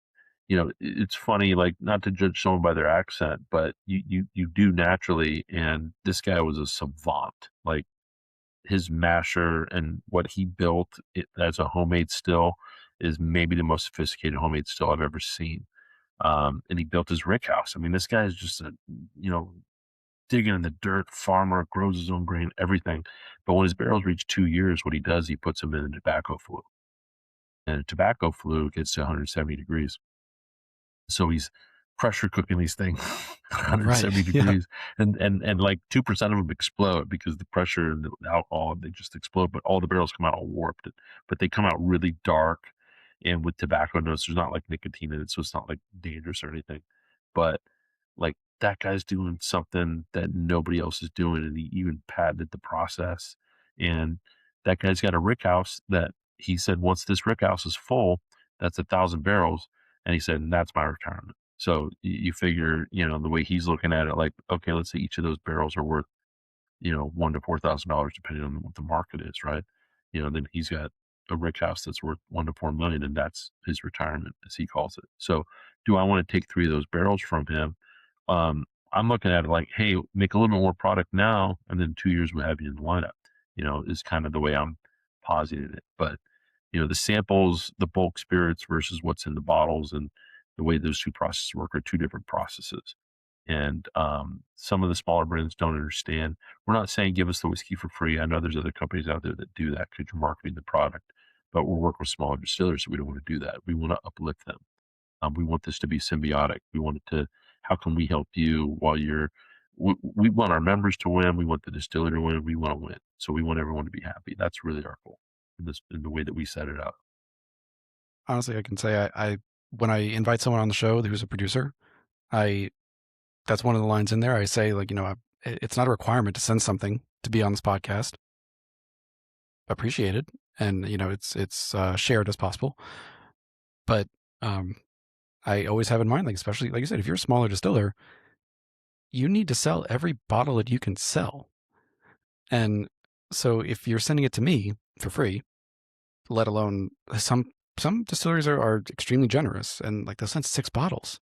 it's funny, like, not to judge someone by their accent, but you do naturally. And this guy was a savant. Like, his masher and what he built as a homemade still is maybe the most sophisticated homemade still I've ever seen. And he built his rick house. I mean, this guy is just a, you know, digging in the dirt, farmer, grows his own grain, everything. But when his barrels reach 2 years, what he does, he puts them in a tobacco flue, and a tobacco flue gets to 170 degrees. So he's pressure cooking these things Right. 170 Yeah. degrees, and like 2% of them explode because the pressure and the alcohol, they just explode. But all the barrels come out all warped, but they come out really dark and with tobacco notes. There's not like nicotine in it, so it's not like dangerous or anything. But like, that guy's doing something that nobody else is doing, and he even patented the process. And that guy's got a rick house that he said, once this rick house is full, that's 1,000 barrels. And he said, and that's my retirement. So you figure, the way he's looking at it, like, okay, let's say each of those barrels are worth, $1 to $4,000, depending on what the market is, right? Then he's got a rick house that's worth 1 to 4 million, and that's his retirement, as he calls it. So, do I want to take 3 of those barrels from him? I'm looking at it like, hey, make a little bit more product now, and then 2 years we'll have you in the lineup. Is kind of the way I'm positing it. But the samples, the bulk spirits versus what's in the bottles, and the way those two processes work are two different processes. And some of the smaller brands don't understand. We're not saying give us the whiskey for free. I know there's other companies out there that do that because you're marketing the product, but we're working with smaller distillers, so we don't want to do that. We want to uplift them. We want this to be symbiotic. We want it to, how can we help you while we want our members to win. We want the distiller to win. We want to win. So we want everyone to be happy. That's really our goal in the way that we set it up. Honestly, I can say I when I invite someone on the show who's a producer, I that's one of the lines in there. I say like, it's not a requirement to send something to be on this podcast. Appreciated, and it's shared as possible. But um, I always have in mind, like especially like you said, if you're a smaller distiller, you need to sell every bottle that you can sell. And So if you're sending it to me for free, let alone some distilleries are extremely generous and like they'll send 6 bottles.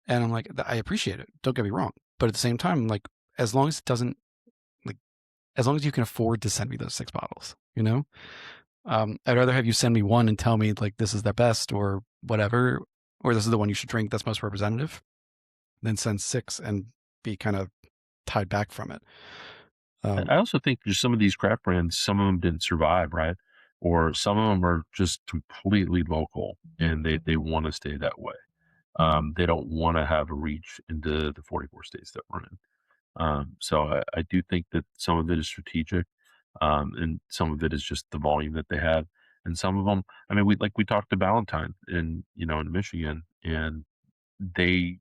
And I'm like, I appreciate it. Don't get me wrong. But at the same time, like as long as it doesn't like as long as you can afford to send me those 6 bottles, you know? I'd rather have you send me one and tell me like this is the best or whatever, or this is the one you should drink that's most representative, than send 6 and be kind of tied back from it. I also think there's some of these craft brands, some of them didn't survive, right? Or some of them are just completely local and they want to stay that way. They don't want to have a reach into the 44 states that we're in. So I do think that some of it is strategic, and some of it is just the volume that they have. And some of them, I mean, we talked to Valentine in Michigan, and they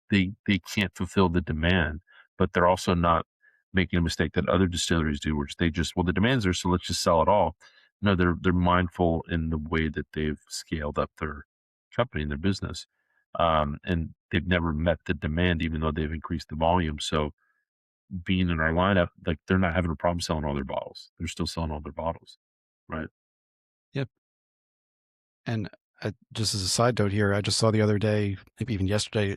they can't fulfill the demand, but they're also not making a mistake that other distilleries do, which they just, well, the demand's there, so let's just sell it all. No, they're mindful in the way that they've scaled up their company and their business, and they've never met the demand, even though they've increased the volume. So being in our lineup, like they're not having a problem selling all their bottles. They're still selling all their bottles, right? Yep. And just as a side note here, I just saw the other day, maybe even yesterday,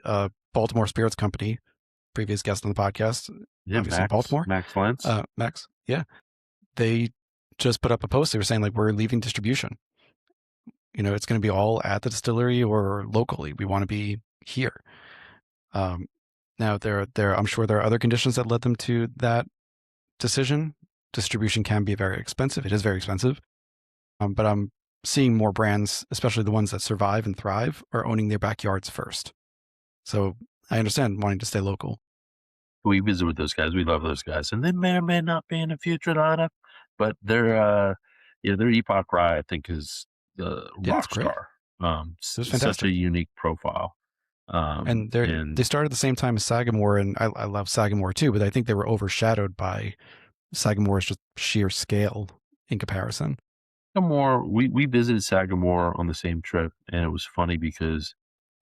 Baltimore Spirits Company, previous guest on the podcast, Yeah, obviously Baltimore, Max Lentz. Max. Yeah, they just put up a post. They were saying like we're leaving distribution. It's going to be all at the distillery or locally. We want to be here. Um, Now I'm sure there are other conditions that led them to that decision. Distribution can be very expensive. It is very expensive. But I'm seeing more brands, especially the ones that survive and thrive, are owning their backyards first. So I understand wanting to stay local. We visit with those guys. We love those guys, and they may or may not be in a future lineup, but their Epoch Rye, I think, is the Yeah, it's rock great. star. It was Such a fantastic. unique profile. And they And started at the same time as Sagamore, and I love Sagamore too, but I think they were overshadowed by Sagamore's just sheer scale in comparison. Sagamore, we visited Sagamore on the same trip, and it was funny because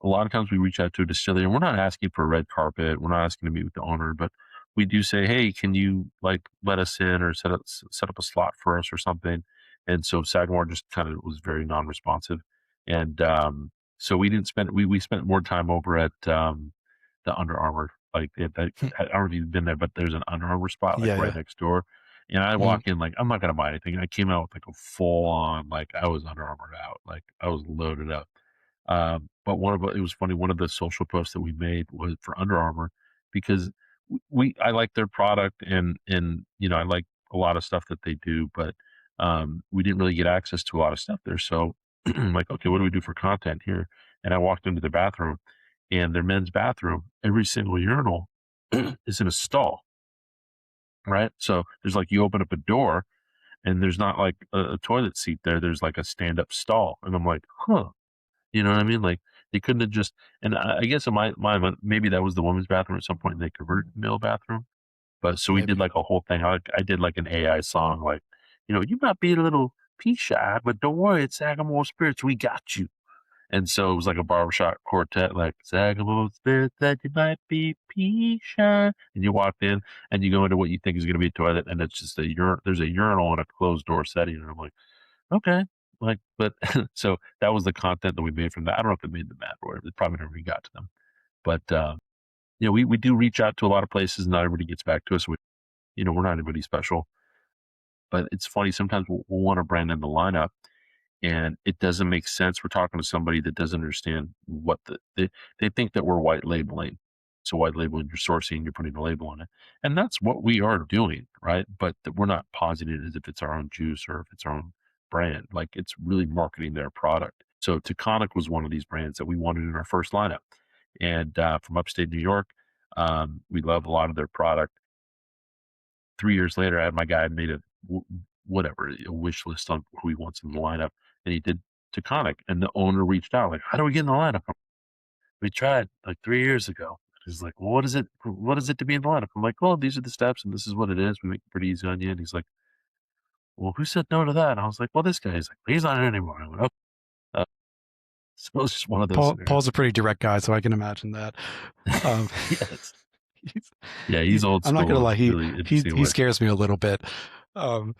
a lot of times we reach out to a distillery and we're not asking for a red carpet. We're not asking to meet with the owner, but we do say, hey, can you like let us in or set up a slot for us or something? And so Sagamore just kind of was very non-responsive. And so we didn't spend, we spent more time over at the Under Armour. Like, I don't know if you've been there, but there's an Under Armour spot like Yeah, right yeah. next door. And I Mhm. walk in like, I'm not going to buy anything. I came out with like a full on, like I was Under Armour out. Like I was loaded up. But it was funny. One of the social posts that we made was for Under Armour because I like their product and I like a lot of stuff that they do, but we didn't really get access to a lot of stuff there. So I'm like, okay, what do we do for content here? And I walked into their bathroom, and their men's bathroom, every single urinal is in a stall, right? So there's like you open up a door, and there's not like a toilet seat there. There's like a stand up stall, and I'm like, huh. You know what I mean? Like they couldn't have just, and I guess in my maybe that was the women's bathroom at some point and they converted to male bathroom. But so we did Maybe. like a whole thing. I did like an AI song, like, you might be a little pea shy, but don't worry, it's Sagamore Spirits. We got you. And so it was like a barbershop quartet, like Sagamore Spirits that you might be pea shy. And you walked in and you go into what you think is going to be a toilet, and it's just there's a urinal in a closed door setting. And I'm like, okay. Like, but so that was the content that we made from that. I don't know if it made them mad or whatever. It probably never got to them. But we do reach out to a lot of places. Not everybody gets back to us. We're not anybody special. But it's funny. Sometimes we'll want to brand in the lineup, and it doesn't make sense. We're talking to somebody that doesn't understand what they think that we're white labeling. So white labeling, you're sourcing, you're putting a label on it, and that's what we are doing, right? But that we're not positing it as if it's our own juice or if it's our own brand. Like it's really marketing their product. So Taconic was one of these brands that we wanted in our first lineup, and from upstate New York, we love a lot of their product. 3 years later, I had my guy made whatever a wish list on who he wants in the lineup, and he did Taconic, and the owner reached out like, "How do we get in the lineup?" We tried like 3 years ago. He's like, "Well, what is it? What is it to be in the lineup?" I'm like, "Well, these are the steps, and this is what it is. We make it pretty easy on you." And he's like, "Well, who said no to that?" And I was like, "Well, this guy." He's like, "He's not in anymore." I went, "Okay." Uh, so it's just one of those Paul's scenarios. a pretty direct guy, so I can imagine that. Um, Yes. he's, Yeah, he's old I'm not school gonna in lie, a really interesting he way. scares me a little bit. Um,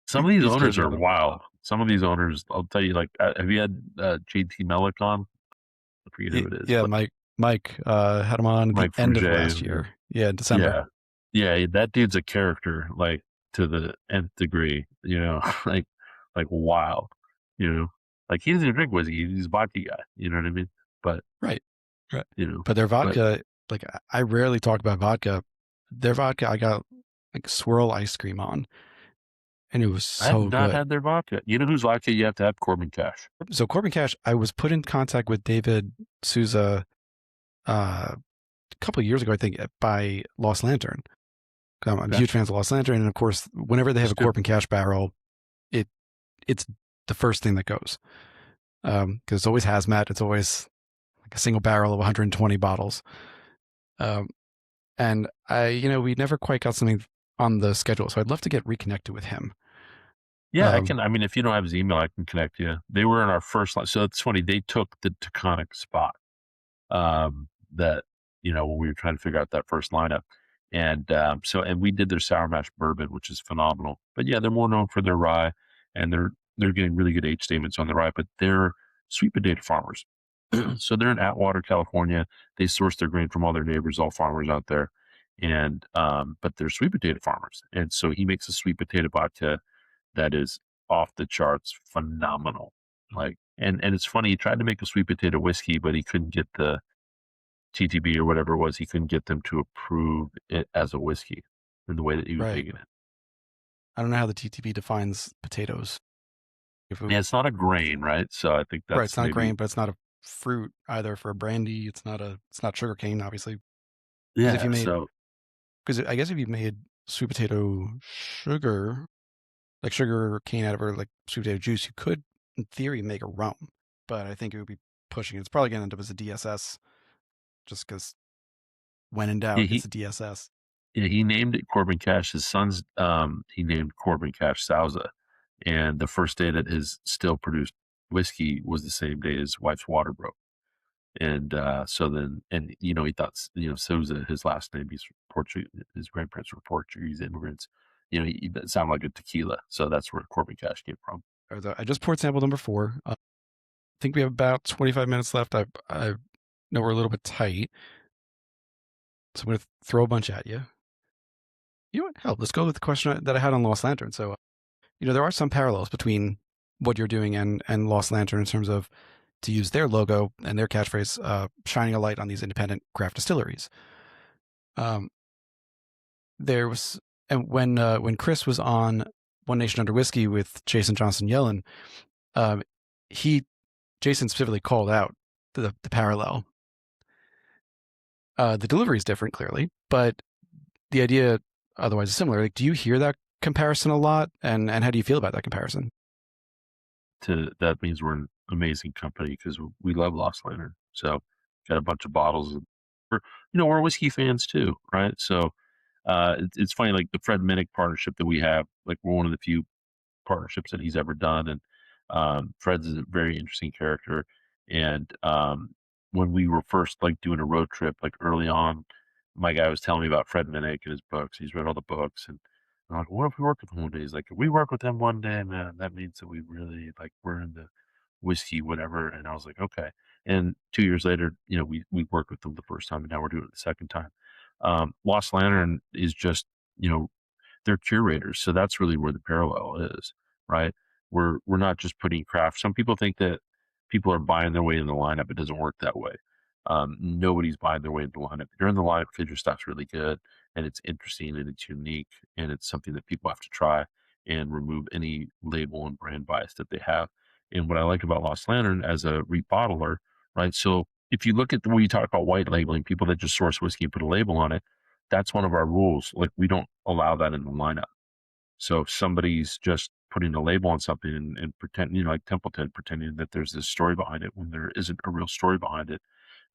Some of these he scares owners me a are little bit. wild. Some of these owners, I'll tell you, like, have you had JT Melick on? I forget who it is, Yeah, but Mike had him on at the Mike end of Fruget. last year. Yeah, December. Yeah. Yeah, that dude's a character, like, to the nth degree, like wild, you know? Like, he doesn't drink whiskey, he's a vodka guy, you know what I mean? But, Right. Right. you know, But their but vodka, like I rarely talk about vodka. Their vodka, I got like swirl ice cream on, and it was I have so not good. had their vodka. You know whose vodka you have to have? Corbin Cash. So Corbin Cash, I was put in contact with David Souza a couple of years ago, I think, by Lost Lantern. I'm Okay. huge fans of Lost Lantern, and of course, whenever they have That's a good. Corbin Cash barrel, it it's the first thing that goes because it's always hazmat. It's always like a single barrel of 120 bottles. Um, and we never quite got something on the schedule, so I'd love to get reconnected with him. Yeah, I can. I mean, if you don't have his email, I can connect you. They were in our first line. So it's funny. They took the Taconic spot that, when we were trying to figure out that first lineup. And we did their Sour Mash Bourbon, which is phenomenal. But yeah, they're more known for their rye, and they're getting really good age statements on the rye, but they're sweet potato farmers. So they're in Atwater, California. They source their grain from all their neighbors, all farmers out there. And but they're sweet potato farmers. And so he makes a sweet potato vodka that is off the charts phenomenal. Like, and it's funny, he tried to make a sweet potato whiskey, but he couldn't get the TTB or whatever it was, he couldn't get them to approve it as a whiskey in the way that he was Right. making it. I don't know how the TTP defines potatoes. If it, Yeah, it's not a grain, right? So I think right, it's that's not a maybe grain, but it's not a fruit either for a brandy. It's not sugar cane, obviously. Because if you yeah. made, So because I guess if you made sweet potato sugar, like sugar cane out of or like sweet potato juice, you could, in theory, make a rum. But I think it would be pushing it. It's probably going to end up as a DSS, just because when in yeah, doubt, it's a DSS. he named it Corbin Cash. His son's he named Corbin Cash Souza, and the first day that his still produced whiskey was the same day his wife's water broke. And so then, and he thought, Souza, his last name, he's Portuguese. His grandparents were Portuguese immigrants. It sounded like a tequila, so that's where Corbin Cash came from. I just poured sample number 4. I think we have about 25 minutes left. I know we're a little bit tight, so I'm going to throw a bunch at you. You know what? Hell, let's go with the question that I had on Lost Lantern. So, there are some parallels between what you're doing and Lost Lantern in terms of to use their logo and their catchphrase, shining a light on these independent craft distilleries. There was, and when Chris was on One Nation Under Whiskey with Jason Johnson Yellen, um, Jason specifically called out the parallel. The delivery is different, clearly, but the idea otherwise is similar. Like, do you hear that comparison a lot, and how do you feel about that comparison? That means we're an amazing company because we love Lost Lantern. So got a bunch of bottles. We're whiskey fans too, right? So it's funny, like the Fred Minnick partnership that we have. Like, we're one of the few partnerships that he's ever done, and Fred's is a very interesting character. And when we were first like doing a road trip, like early on, my guy was telling me about Fred Minnick and his books. He's read all the books, and I'm like, what if we work with him one day? He's like, if we work with them one day, man, that means that we really like we're in the whiskey, whatever. And I was like, okay. And 2 years later, we worked with them the first time, and now we're doing it the second time. Lost Lantern is just, they're curators, so that's really where the parallel is, right? We're not just putting craft. Some people think that people are buying their way in the lineup. It doesn't work that way. Nobody's buying their way in the lineup. If you're in the lineup because your stuff's really good and it's interesting and it's unique and it's something that people have to try and remove any label and brand bias that they have. And what I like about Lost Lantern as a rebottler, right? So if you look at the way you talk about white labeling, people that just source whiskey and put a label on it, that's one of our rules. Like, we don't allow that in the lineup. So if somebody's just putting a label on something and pretending, like Templeton, pretending that there's this story behind it when there isn't a real story behind it,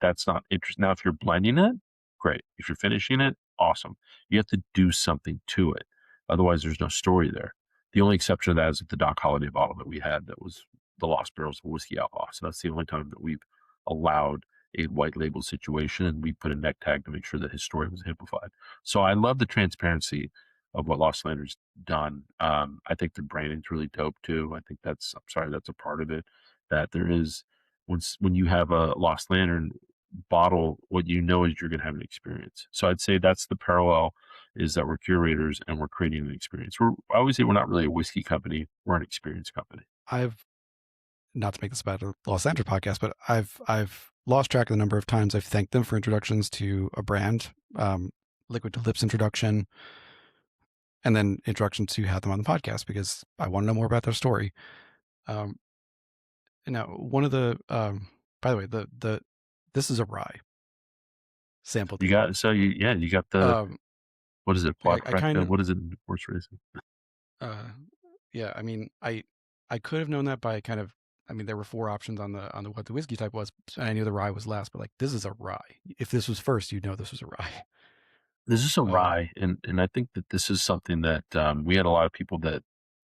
that's not interesting. Now, if you're blending it, great. If you're finishing it, awesome. You have to do something to it. Otherwise, there's no story there. The only exception to that is the Doc Holliday bottle that we had that was the Lost Barrels of Whiskey Outlaw. So that's the only time that we've allowed a white label situation, and we put a neck tag to make sure that his story was amplified. So I love the transparency of what Lost Lander's done. I think the branding's really dope too. I think that's I'm sorry, that's a part of it. That there is when you have a Lost Lantern bottle, what you know is you're gonna have an experience. So I'd say that's the parallel is that we're curators and we're creating an experience. I always say we're not really a whiskey company, we're an experience company. I've not to make this about a Los Angeles podcast, but I've lost track of the number of times I've thanked them for introductions to a brand, liquid to lips introduction, and then introduction to have them on the podcast because I want to know more about their story. Um, now, one of the by the way, the this is a rye sample You deal. got so you got the Um, what is it, I kind Quadfecta? of What is it in horse racing? uh, yeah. I mean, I could have known that by kind of. I mean, there were four options on the what the whiskey type was, and I knew the rye was last. But like, this is a rye. If this was first, you'd know this was a rye. This is a Um, rye, and I think that this is something that, we had a lot of people that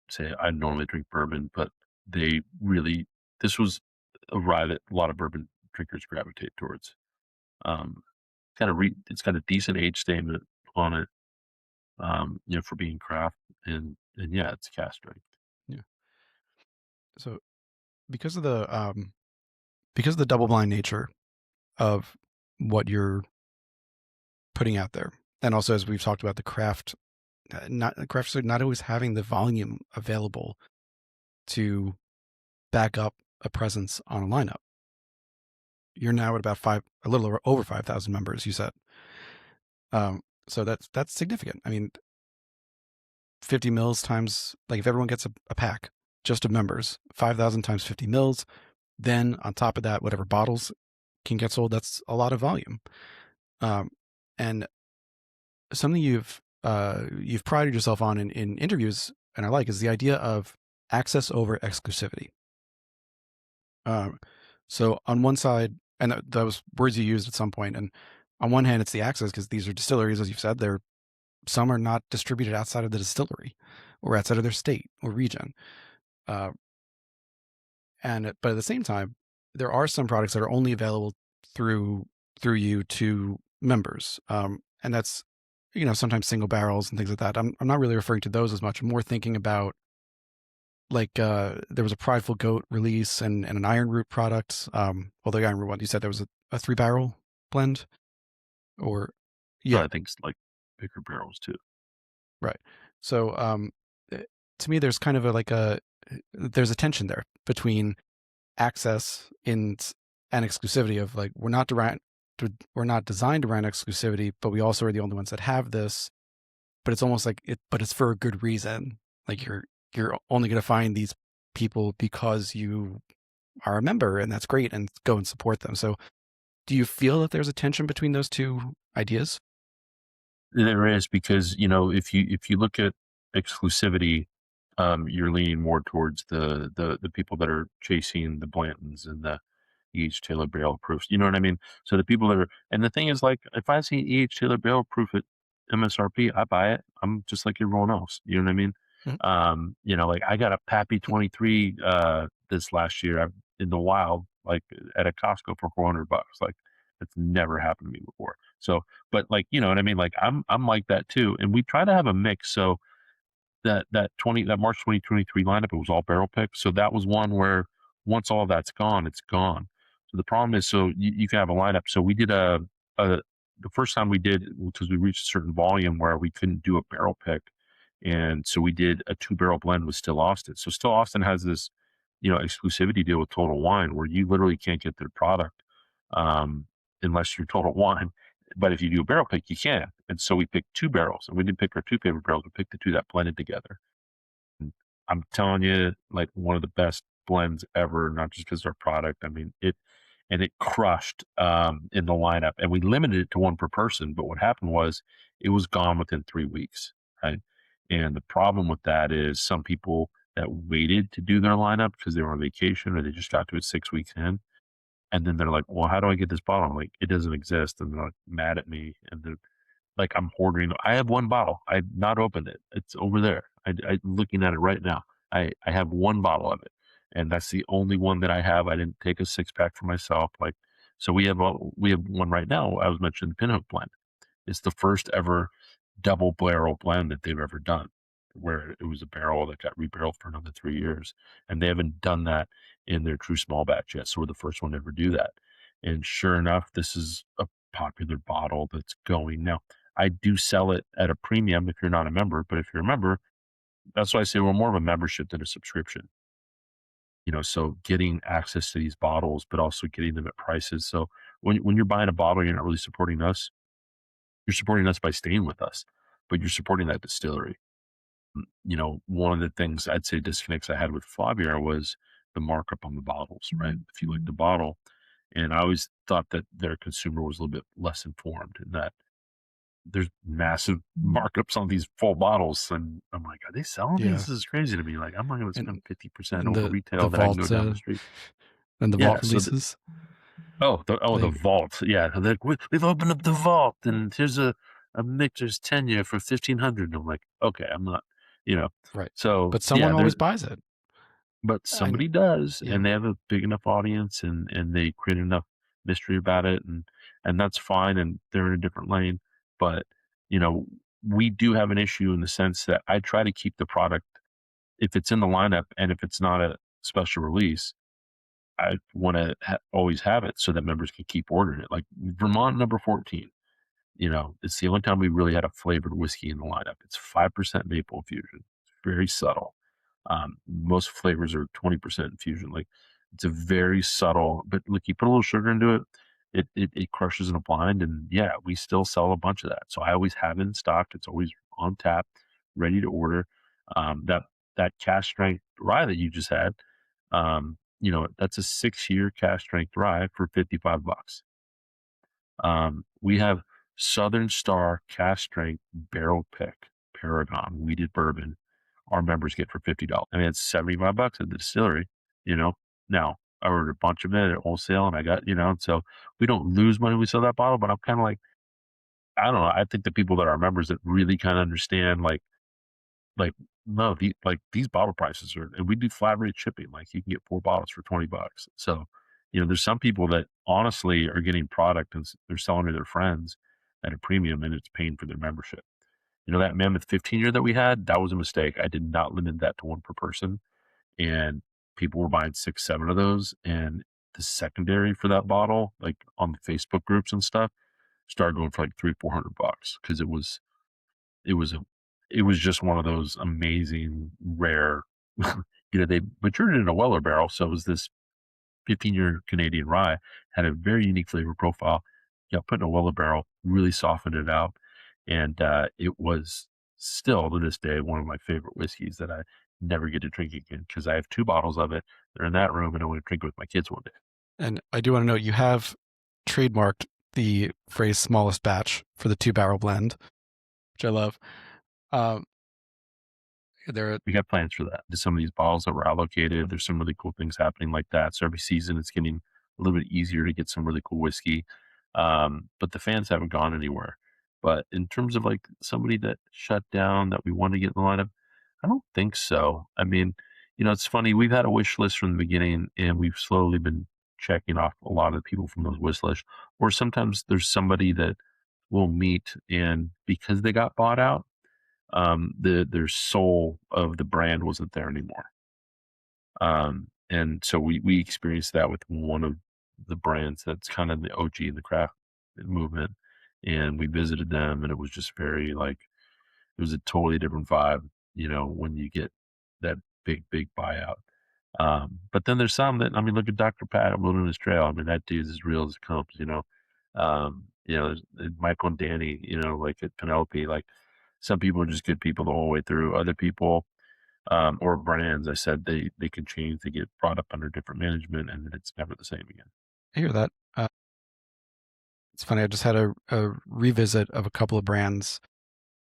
say, "I normally drink bourbon," but they really this was a rye that a lot of bourbon drinkers gravitate towards. Um, it's got a decent age statement on it, for being craft, and yeah, it's cask strength. yeah. So because of the double blind nature of what you're putting out there, and also as we've talked about the craft, not crafts are not always having the volume available to back up a presence on a lineup. You're now at about a little over 5,000 members. You said, so that's significant. I mean, 50 mils times like if everyone gets a pack just of members, 5,000 times 50 mils. Then on top of that, whatever bottles can get sold, that's a lot of volume. And something you've prided yourself on in interviews, and I like, is the idea of access over exclusivity. Um, so on one side, and those words you used at some point, and on one hand, it's the access because these are distilleries, as you've said. They're some are not distributed outside of the distillery, or outside of their state or region. Uh, but at the same time, there are some products that are only available through you to members, and that's sometimes single barrels and things like that. I'm not really referring to those as much. I'm more thinking about like there was a Prideful Goat release and an Iron Root product. Well, the Iron Root one you said there was a 3 barrel blend, or No, yeah, I think it's like bigger barrels too. right. So to me, there's kind of there's a tension there between access and exclusivity of like we're not designed around exclusivity, but we also are the only ones that have this. But it's almost like but it's for a good reason. Like you're only going to find these people because you are a member, and that's great, and go and support them. So, do you feel that there's a tension between those two ideas? There is because, if you look at exclusivity, you're leaning more towards the people that are chasing the Blantons and the E.H. Taylor barrel proofs. You know what I mean? So the people that are, and the thing is, like, if I see E.H. Taylor barrel proof at MSRP, I buy it. I'm just like everyone else. You know what I mean? Mhm. Like I got a Pappy 23 this last year in the wild, like at a Costco for $400. Like that's never happened to me before. So, but like, you know what I mean? Like I'm like that too. And we try to have a mix. So that March 2023 lineup, it was all barrel picked. So that was one where once all that's gone, it's gone. So the problem is, so you can have a lineup. So we did a the first time we did, because we reached a certain volume where we couldn't do a barrel pick, and so we did a 2 barrel blend with Still Austin. So Still Austin has this, exclusivity deal with Total Wine where you literally can't get their product um, unless you're Total Wine. But if you do a barrel pick, you can. And so we picked 2 barrels, and we didn't pick our 2 favorite barrels. We picked the two that blended together. And I'm telling you, like one of the best blends ever, not just because of our product. I mean, it crushed in the lineup, and we limited it to one per person. But what happened was it was gone within 3 weeks, right? And the problem with that is some people that waited to do their lineup because they were on vacation or they just got to it 6 weeks in, and then they're like, "Well, how do I get this bottle?" I'm like, "It doesn't exist," and they're like mad at me, and they're like, I'm hoarding. I have one bottle. I've not opened it. It's over there. I'm looking at it right now. I have one bottle of it, and that's the only one that I have. I didn't take a 6 pack for myself. Like, So we have one right now. I was mentioning the Pinhook blend. It's the first ever double barrel blend that they've ever done, where it was a barrel that got rebarreled for another 3 years, and they haven't done that in their true small batch yet. So we're the first one to ever do that. And sure enough, this is a popular bottle that's going now. I do sell it at a premium if you're not a member, but if you're a member, that's why I say we're more of a membership than a subscription. So getting access to these bottles, but also getting them at prices. So when you're buying a bottle, you're not really supporting us. You're supporting us by staying with us, but you're supporting that distillery. One of the things I'd say disconnects I had with Flaviar was the markup on the bottles, right? If you like the bottle, and I always thought that their consumer was a little bit less informed, and that there's massive markups on these full bottles, and I'm like, are they selling these? Yeah, This is crazy to me. Like, I'm not going to spend and 50% and over the retail that I can go vault down the street. and the Yeah. vault releases. The Like, vault. Yeah, they're like, we've opened up the vault, and here's a Michter's tenure for 1,500. I'm like, okay, I'm not, you know. right, So but yeah, someone always buys it. but I somebody does, Yeah, and they have a big enough audience, and they create enough mystery about it, and that's fine, and they're in a different lane. But you know, we do have an issue in the sense that I try to keep the product if it's in the lineup, and if it's not a special release, I want to always have it so that members can keep ordering it. Like Vermont number 14, it's the only time we really had a flavored whiskey in the lineup. It's 5% maple infusion. It's very subtle. Most flavors are 20% infusion. Like it's a very subtle, but like you put a little sugar into it, it crushes in a blind. And yeah, we still sell a bunch of that. So I always have it in stock. It's always on tap, ready to order. That cask strength rye that you just had, that's a 6-year cask strength rye for $55. We have Southern Star cask strength barrel pick Paragon weeded bourbon our members get for $50. I mean, it's $75 at the distillery, you know. Now, I ordered a bunch of it at wholesale and I got, so we don't lose money when we sell that bottle, but I'm kind of like, I don't know. I think the people that are members that really kind of understand, like, no, these bottle prices are, and we do flat rate shipping. Like you can get 4 bottles for $20. So, there's some people that honestly are getting product and they're selling to their friends at a premium and it's paying for their membership. That Mammoth 15 year that we had, that was a mistake. I did not limit that to one per person. And people were buying 6, 7 of those. And the secondary for that bottle, like on the Facebook groups and stuff, started going for like 300-400 bucks because it was a, it was just one of those amazing, rare, they matured it in a Weller barrel. So it was this 15-year Canadian rye, had a very unique flavor profile. Put in a Weller barrel, really softened it out. And it was still to this day one of my favorite whiskeys that I never get to drink again because I have 2 bottles of it. They're in that room and I want to drink it with my kids one day. and I do want to note you have trademarked the phrase "smallest batch" for the 2-barrel blend, which I love. Um, there, We got plans for that. Some of these bottles that were allocated, there's some really cool things happening like that. So every season it's getting a little bit easier to get some really cool whiskey. But the fans haven't gone anywhere. But in terms of like somebody that shut down that we want to get in the lineup, I don't think so. I mean, it's funny. We've had a wish list from the beginning and we've slowly been checking off a lot of the people from those wish lists. Or sometimes there's somebody that we'll meet and because they got bought out, their soul of the brand wasn't there anymore. And so we experienced that with one of the brands that's kind of the OG in the craft movement. And we visited them and it was just very like, it was a totally different vibe, when you get that big buyout. But then there's some that, I mean, look at Dr. Pat at Wilderness Trail. I mean, that dude's as real as it comes. There's Michael and Danny, like at Penelope, like some people are just good people the whole way through. Other people, or brands, I said they can change, they get brought up under different management and then it's never the same again. I hear that. It's funny. I just had a revisit of a couple of brands.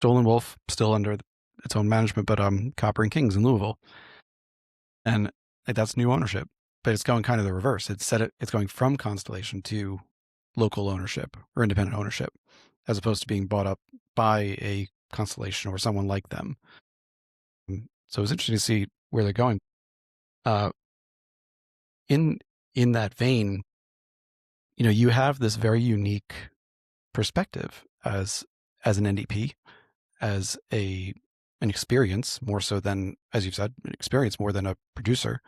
Stolen Wolf still under its own management, but Copper and Kings in Louisville, and like, that's new ownership. But it's going kind of the reverse. It's going from Constellation to local ownership or independent ownership, as opposed to being bought up by a Constellation or someone like them. So it's interesting to see where they're going. Uh, in that vein, you have this very unique perspective as an NDP, as an experience more so than, as you've said, an experience more than a producer.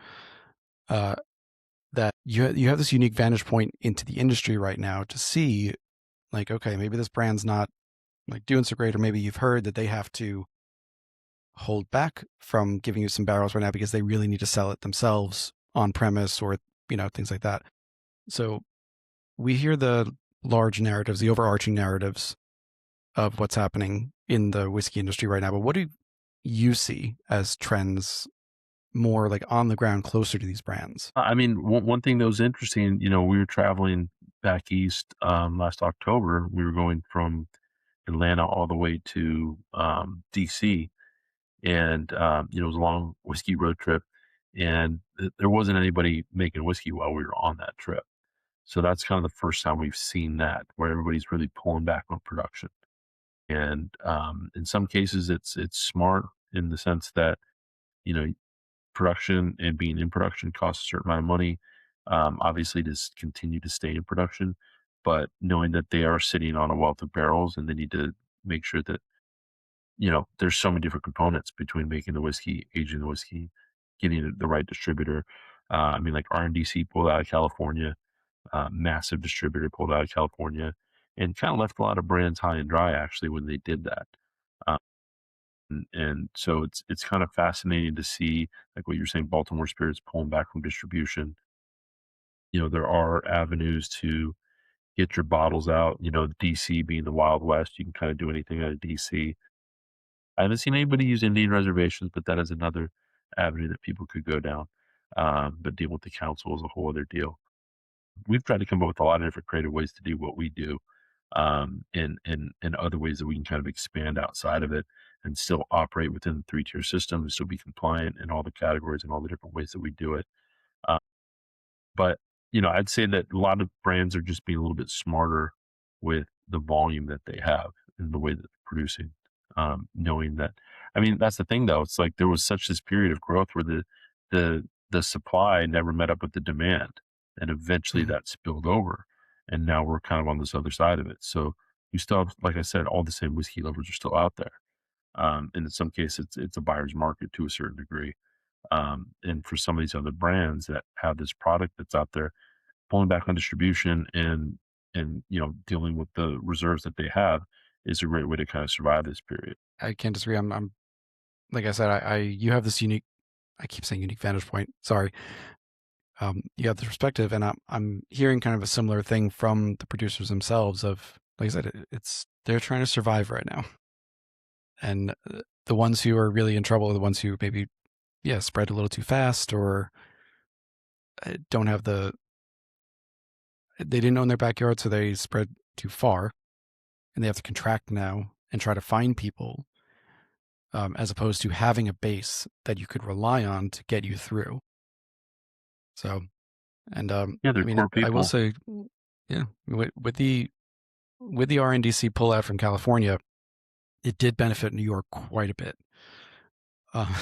Uh, that you have this unique vantage point into the industry right now to see, like, okay, maybe this brand's not like doing so great, or maybe you've heard that they have to hold back from giving you some barrels right now because they really need to sell it themselves on premise, or things like that. So we hear the large narratives, the overarching narratives of what's happening in the whiskey industry right now. But what do you see as trends more like on the ground, closer to these brands? I mean, one thing that was interesting, we were traveling back east last October. We were going from Atlanta all the way to DC, and it was a long whiskey road trip, and there wasn't anybody making whiskey while we were on that trip. So that's kind of the first time we've seen that, where everybody's really pulling back on production. And in some cases, it's smart in the sense that you know production and being in production costs a certain amount of money. Obviously, to continue to stay in production, but knowing that they are sitting on a wealth of barrels and they need to make sure that there's so many different components between making the whiskey, aging the whiskey, getting the right distributor. I mean, like RNDC pulled out of California, massive distributor pulled out of California, and kind of left a lot of brands high and dry actually when they did that. Um, and so it's kind of fascinating to see, like what you're saying, Baltimore Spirits pulling back from distribution. There are avenues to get your bottles out. DC being the Wild West, you can kind of do anything out of DC. I haven't seen anybody use Indian reservations, but that is another avenue that people could go down. But dealing with the council is a whole other deal. We've tried to come up with a lot of different creative ways to do what we do, and other ways that we can kind of expand outside of it and still operate within the 3-tier system and still be compliant in all the categories and all the different ways that we do it. Uh, but, I'd say that a lot of brands are just being a little bit smarter with the volume that they have and the way that they're producing. Knowing that, I mean, that's the thing though. It's like there was such this period of growth where the supply never met up with the demand, and eventually Mhm. that spilled over, and now we're kind of on this other side of it. So you still have, like I said, all the same whiskey lovers are still out there, and in some cases, it's a buyer's market to a certain degree. And for some of these other brands that have this product that's out there, pulling back on distribution and dealing with the reserves that they have is a great way to kind of survive this period. I can't disagree. I'm like I said, I you have this unique. I keep saying unique vantage point. Sorry. You have the perspective, and I'm hearing kind of a similar thing from the producers themselves. Of, like I said, it's they're trying to survive right now, and the ones who are really in trouble are the ones who maybe, yeah, spread a little too fast, or don't have they didn't own their backyard, so they spread too far, and they have to contract now and try to find people, as opposed to having a base that you could rely on to get you through. So, and Yeah, I they're mean, core I will people. say, yeah, with the RNDC pullout from California, it did benefit New York quite a bit, uh,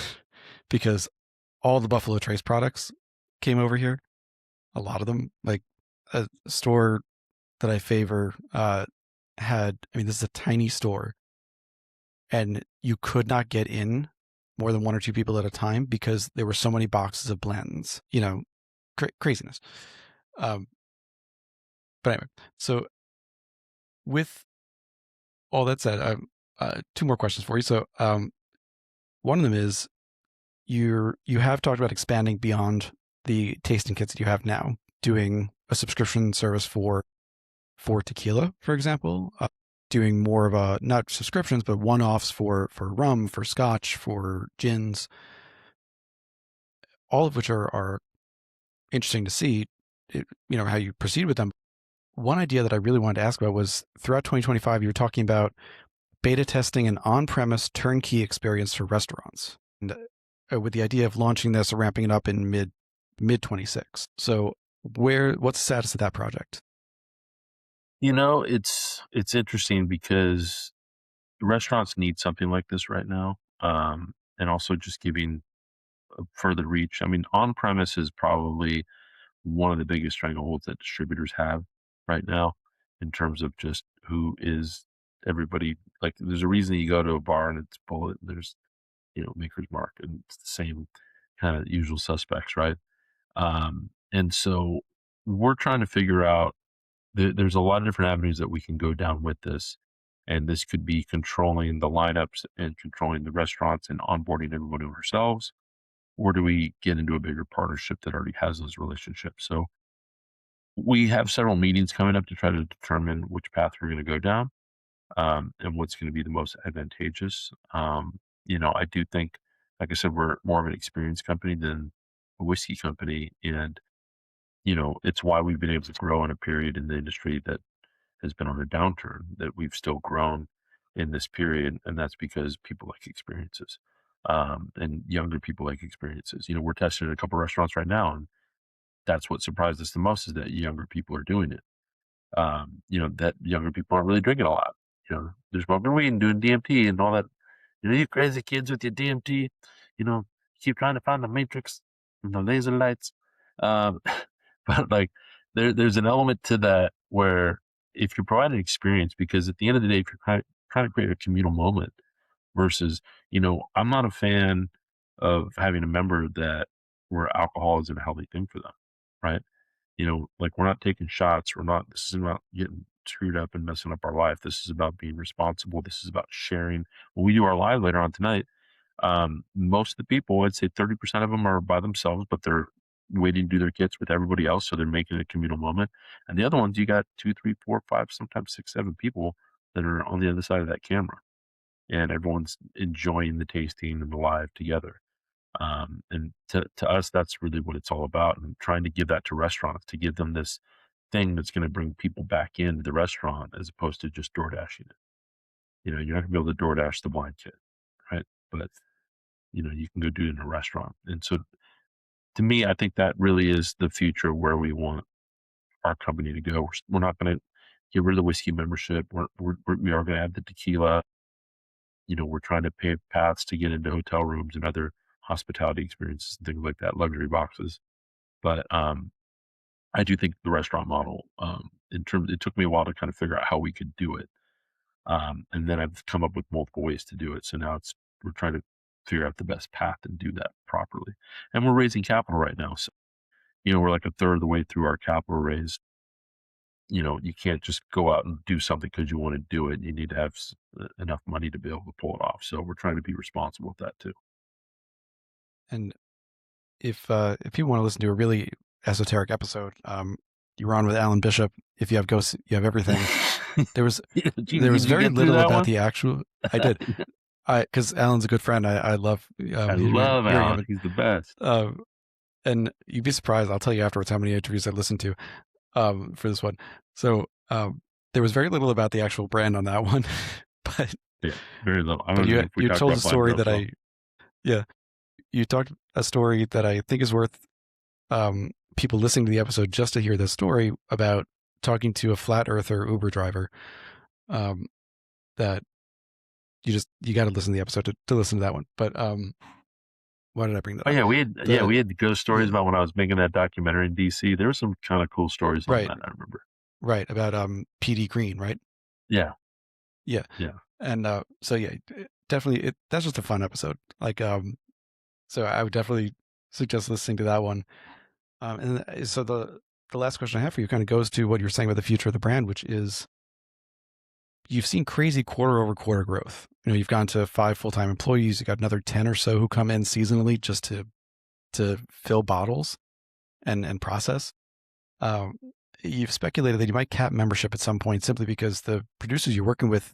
because all the Buffalo Trace products came over here. A lot of them, like a store that I favor, had. I mean, this is a tiny store, and you could not get in more than one or two people at a time because there were so many boxes of blends. Craziness. Um, but anyway, so with all that said, two more questions for you. So, one of them is you have talked about expanding beyond the tasting kits that you have now, doing a subscription service for tequila, for example, doing more of a, not subscriptions, but one-offs for rum, for scotch, for gins, all of which are interesting to see. How you proceed with them. One idea that I really wanted to ask about was, throughout 2025, you were talking about beta testing an on-premise turnkey experience for restaurants, and with the idea of launching this or ramping it up in mid 26. So, what's the status of that project? It's interesting because restaurants need something like this right now, and also just giving a further reach. I mean, on premise is probably one of the biggest strangleholds that distributors have. right now in terms of just who is everybody. Like, there's a reason you go to a bar and it's Bullet, and there's, Maker's Mark, and it's the same kind of usual suspects, right? And so we're trying to figure out, there's a lot of different avenues that we can go down with this. And this could be controlling the lineups and controlling the restaurants and onboarding everybody ourselves. Or do we get into a bigger partnership that already has those relationships? So we have several meetings coming up to try to determine which path we're going to go down, and what's going to be the most advantageous. I do think, like I said, we're more of an experience company than a whiskey company. And, it's why we've been able to grow in a period in the industry that has been on a downturn, that we've still grown in this period. And that's because people like experiences, and younger people like experiences. We're testing at a couple restaurants right now, and that's what surprised us the most, is that younger people are doing it. That younger people aren't really drinking a lot. They're smoking weed and doing DMT and all that. You crazy kids with your DMT, keep trying to find the matrix and the laser lights. Um, but like, there's an element to that where, if you're providing experience, because at the end of the day, if you're trying to create a communal moment versus, I'm not a fan of having a member that where alcohol isn't a healthy thing for them, right? Like, we're not taking shots. This isn't about getting screwed up and messing up our life. This is about being responsible. This is about sharing. When we do our live later on tonight, most of the people, I'd say 30% of them are by themselves, but they're waiting to do their kits with everybody else. So they're making a communal moment. And the other ones, you got two, three, four, five, sometimes six, seven people that are on the other side of that camera. And everyone's enjoying the tasting and the live together. And to us, that's really what it's all about. And trying to give that to restaurants, to give them this thing that's going to bring people back into the restaurant, as opposed to just door dashing it. You're not gonna be able to door dash the blind kid, right? But you can go do it in a restaurant. And so, to me, I think that really is the future of where we want our company to go. We're not going to get rid of the whiskey membership. We are going to add the tequila. We're trying to pave paths to get into hotel rooms and other hospitality experiences and things like that, luxury boxes. But I do think the restaurant model, it took me a while to kind of figure out how we could do it. And then I've come up with multiple ways to do it. So now we're trying to figure out the best path and do that properly. And we're raising capital right now. So, we're like a third of the way through our capital raise. You can't just go out and do something because you want to do it. You need to have enough money to be able to pull it off. So we're trying to be responsible with that too. And if people want to listen to a really esoteric episode, you were on with Alan Bishop. If you have ghosts, you have everything. There was very little about one? the actual. I did. Because Alan's a good friend. I love. I love Alan. He's the best. And you'd be surprised. I'll tell you afterwards how many interviews I listened to for this one. So there was very little about the actual brand on that one, but yeah, very little. I but don't know if we you talked told about a story Blind that Girls, you talked a story that I think is worth people listening to the episode just to hear this story about talking to a flat earther Uber driver. That you got to listen to the episode to listen to that one. But why did I bring that Oh up? yeah, we had ghost stories about when I was making that documentary in DC. There were some kind of cool stories on Right. that, I remember. Right, about PD Green, right? Yeah. Yeah. Yeah. And so yeah, definitely that's just a fun episode. Like so I would definitely suggest listening to that one. And so the last question I have for you kind of goes to what you were saying about the future of the brand, which is you've seen crazy quarter over quarter growth. You've gone to 5 full-time employees, you got another 10 or so who come in seasonally just to fill bottles and process. You've speculated that you might cap membership at some point simply because the producers you're working with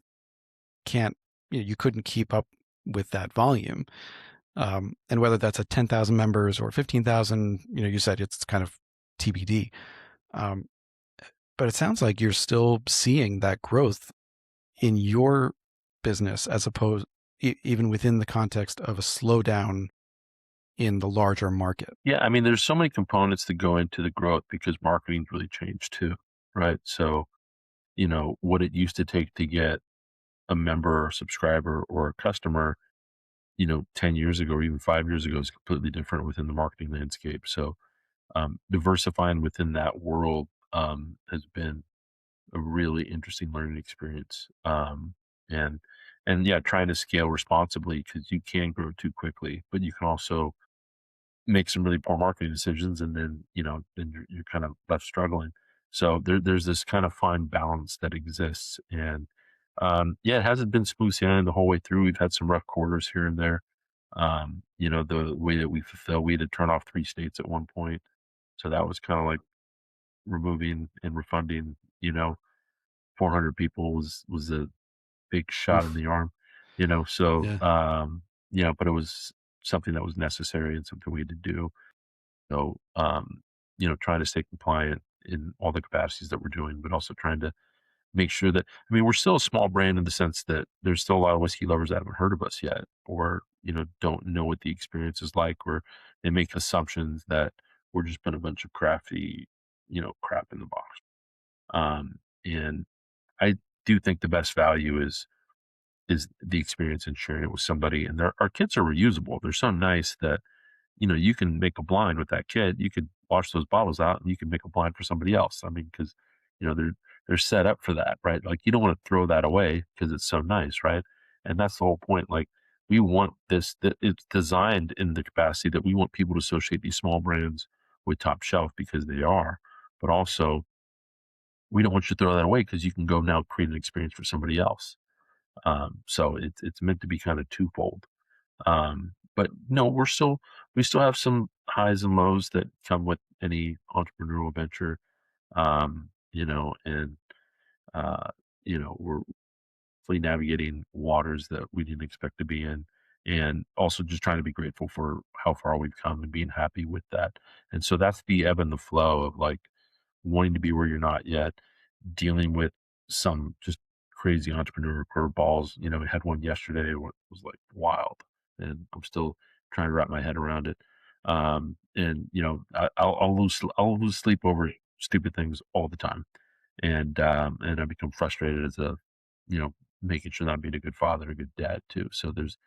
can't, you couldn't keep up with that volume. And whether that's at 10,000 members or 15,000, you said it's kind of TBD. But it sounds like you're still seeing that growth in your business as opposed, even within the context of a slowdown in the larger market. Yeah, I mean, there's so many components that go into the growth because marketing's really changed too, right? So, what it used to take to get a member or subscriber or a customer, 10 years ago or even 5 years ago is completely different within the marketing landscape. So, diversifying within that world has been a really interesting learning experience. And and yeah, trying to scale responsibly because you can grow too quickly, but you can also make some really poor marketing decisions, and then then you're kind of left struggling. So there's this kind of fine balance that exists, and yeah, it hasn't been smooth sailing the whole way through. We've had some rough quarters here and there. The way that we fulfill, we had to turn off 3 states at one point, so that was kind of like removing and refunding. 400 people was a big shot in Oof. the arm. So Yeah. but it was something that was necessary and something we had to do. So, trying to stay compliant in all the capacities that we're doing, but also trying to make sure that, I mean, we're still a small brand in the sense that there's still a lot of whiskey lovers that haven't heard of us yet, or, don't know what the experience is like, or they make assumptions that we're just been a bunch of crafty, crap in the box. And I do think the best value is the experience and sharing it with somebody. And our kits are reusable. They're so nice that you can make a blind with that kit. You could wash those bottles out and you can make a blind for somebody else. I mean, because they're set up for that, right? Like you don't want to throw that away because it's so nice, right? And that's the whole point. Like we want this that it's designed in the capacity that we want people to associate these small brands with top shelf because they are, but also we don't want you to throw that away because you can go now create an experience for somebody else. So it's meant to be kind of twofold. But no, we still have some highs and lows that come with any entrepreneurial venture. And uh, we're fully navigating waters that we didn't expect to be in, and also just trying to be grateful for how far we've come and being happy with that. And so that's the ebb and the flow of like wanting to be where you're not yet, dealing with some just crazy entrepreneur curveballs. We had one yesterday what was like wild, and I'm still trying to wrap my head around it. And I'll lose sleep over stupid things all the time, and I become frustrated as a you know making sure that I'm being a good father, a good dad too. So there's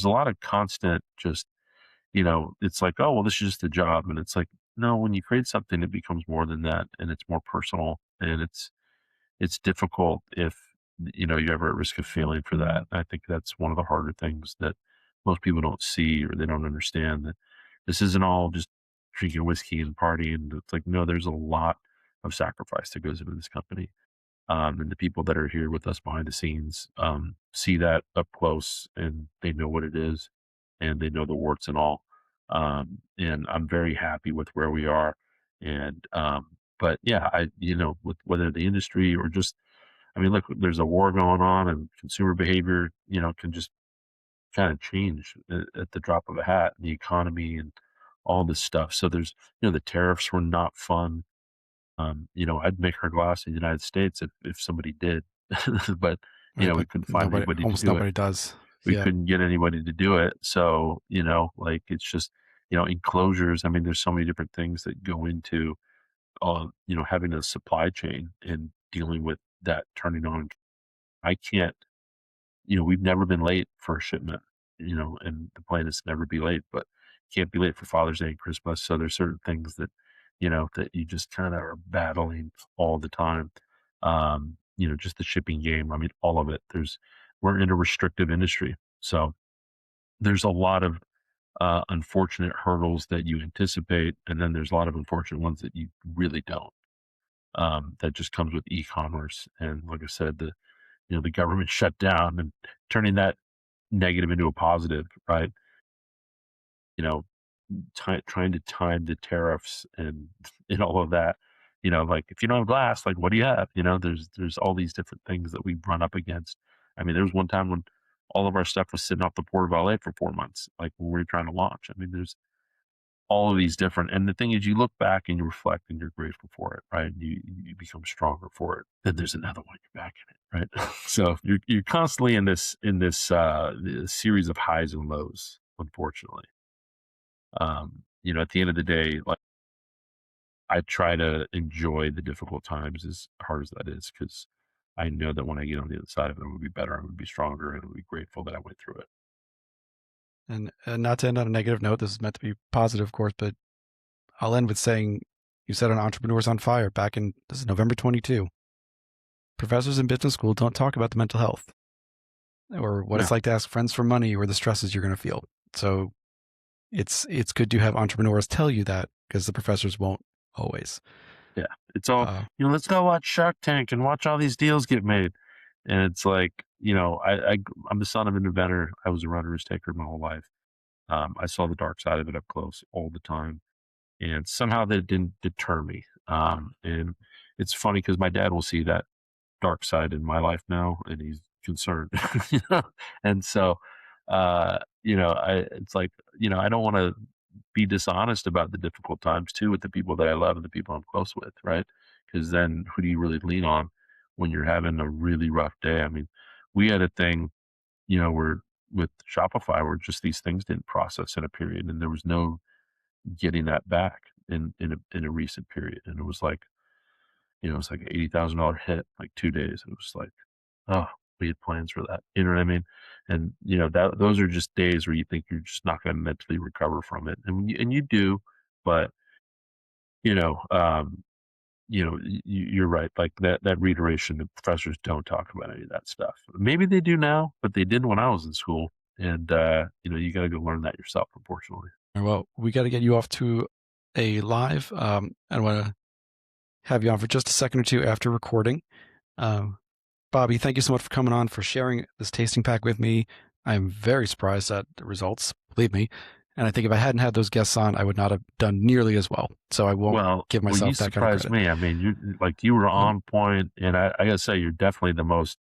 a lot of constant just it's like, oh well, this is just a job, and it's like no, when you create something, it becomes more than that, and it's more personal, and it's difficult if you're ever at risk of failing for that. I think that's one of the harder things that most people don't see or they don't understand, that this isn't all just drinking whiskey and partying. It's like no, there's a lot of sacrifice that goes into this company. And the people that are here with us behind the scenes see that up close, and they know what it is, and they know the warts and all. And I'm very happy with where we are. And but yeah, with whether the industry or just, I mean, look, there's a war going on, and consumer behavior, can just kind of change at the drop of a hat, and the economy and all this stuff. So there's, the tariffs were not fun. I'd make her glass in the United States if somebody did, but Right, we but couldn't find nobody, anybody to almost do it. nobody does. We Yeah. couldn't get anybody to do it. So, like it's just, enclosures. I mean, there's so many different things that go into, having a supply chain and dealing with that turning on. I can't we've never been late for a shipment, and the plan is to never be late, but can't be late for Father's Day and Christmas. So there's certain things that, that you just kind of are battling all the time. Just the shipping game. I mean, all of it. We're in a restrictive industry. So there's a lot of unfortunate hurdles that you anticipate. And then there's a lot of unfortunate ones that you really don't. That just comes with e-commerce. And like I said, the government shut down and turning that negative into a positive, right? You know, trying to time the tariffs and all of that. Like if you don't have glass, like what do you have? There's all these different things that we run up against. I mean, there was one time when all of our stuff was sitting off the port of LA for 4 months, like when we were trying to launch. I mean, there's all of these different, and the thing is, you look back and you reflect and you're grateful for it, right? You become stronger for it. Then there's another one, you're back in it, right? So you're constantly this series of highs and lows, unfortunately. At the end of the day, like I try to enjoy the difficult times as hard as that is, because I know that when I get on the other side of it, I'm gonna be better, I'm gonna be stronger, and I'll be grateful that I went through it. And not to end on a negative note, this is meant to be positive, of course, but I'll end with saying you said an entrepreneur's on fire back in this is November 22. professors in business school don't talk about the mental health or what Yeah, it's like to ask friends for money or the stresses you're going to feel. So it's good to have entrepreneurs tell you that because the professors won't always. yeah. It's all, Uh, let's go watch Shark Tank and watch all these deals get made. And it's like, I'm the son of an inventor. I was a runner's taker my whole life. I saw the dark side of it up close all the time, and somehow that didn't deter me. And it's funny because my dad will see that dark side in my life now, and he's concerned, you know. And so, it's like, I don't want to be dishonest about the difficult times too with the people that I love and the people I'm close with, right? Because then who do you really lean on when you're having a really rough day? I mean, we had a thing, where with Shopify where just these things didn't process in a period, and there was no getting that back in a recent period, and it was like, it's like $80,000 hit like 2 days. It was like, oh, we had plans for that. You know what I mean? And that those are just days where you think you're just not going to mentally recover from it, and you do, but you know, um, you're right. Like that reiteration, the professors don't talk about any of that stuff. Maybe they do now, but they didn't when I was in school. And you got to go learn that yourself, unfortunately. well, we got to get you off to a live. I want to have you on for just a second or two after recording. Um, Bobby, thank you so much for coming on, for sharing this tasting pack with me. I'm very surprised at the results, believe me. And I think if I hadn't had those guests on, I would not have done nearly as well. So I won't give Well, you myself that kind of surprised credit. me. I mean, you were Well, on point, and I gotta say, you're definitely the most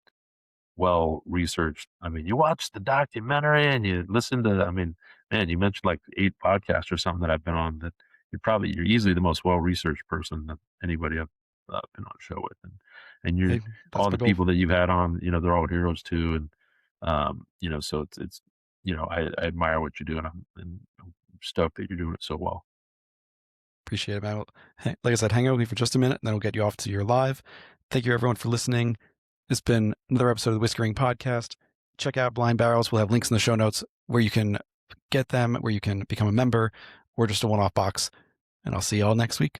well researched. I mean, you watched the documentary and you listened to. I mean, man, you mentioned like 8 podcasts or something that I've been on. That you're easily the most well researched person that anybody I've been on a show with, and you're hey, that's all my the goal. people that you've had on. They're all heroes too, and so it's I admire what you do, and I'm stoked that you're doing it so well. Appreciate it, man. Well, like I said, hang out with me for just a minute, and then we'll get you off to your live. Thank you, everyone, for listening. This has been another episode of the Whiskey Ring Podcast. Check out Blind Barrels. We'll have links in the show notes where you can get them, where you can become a member, or just a one-off box. And I'll see you all next week.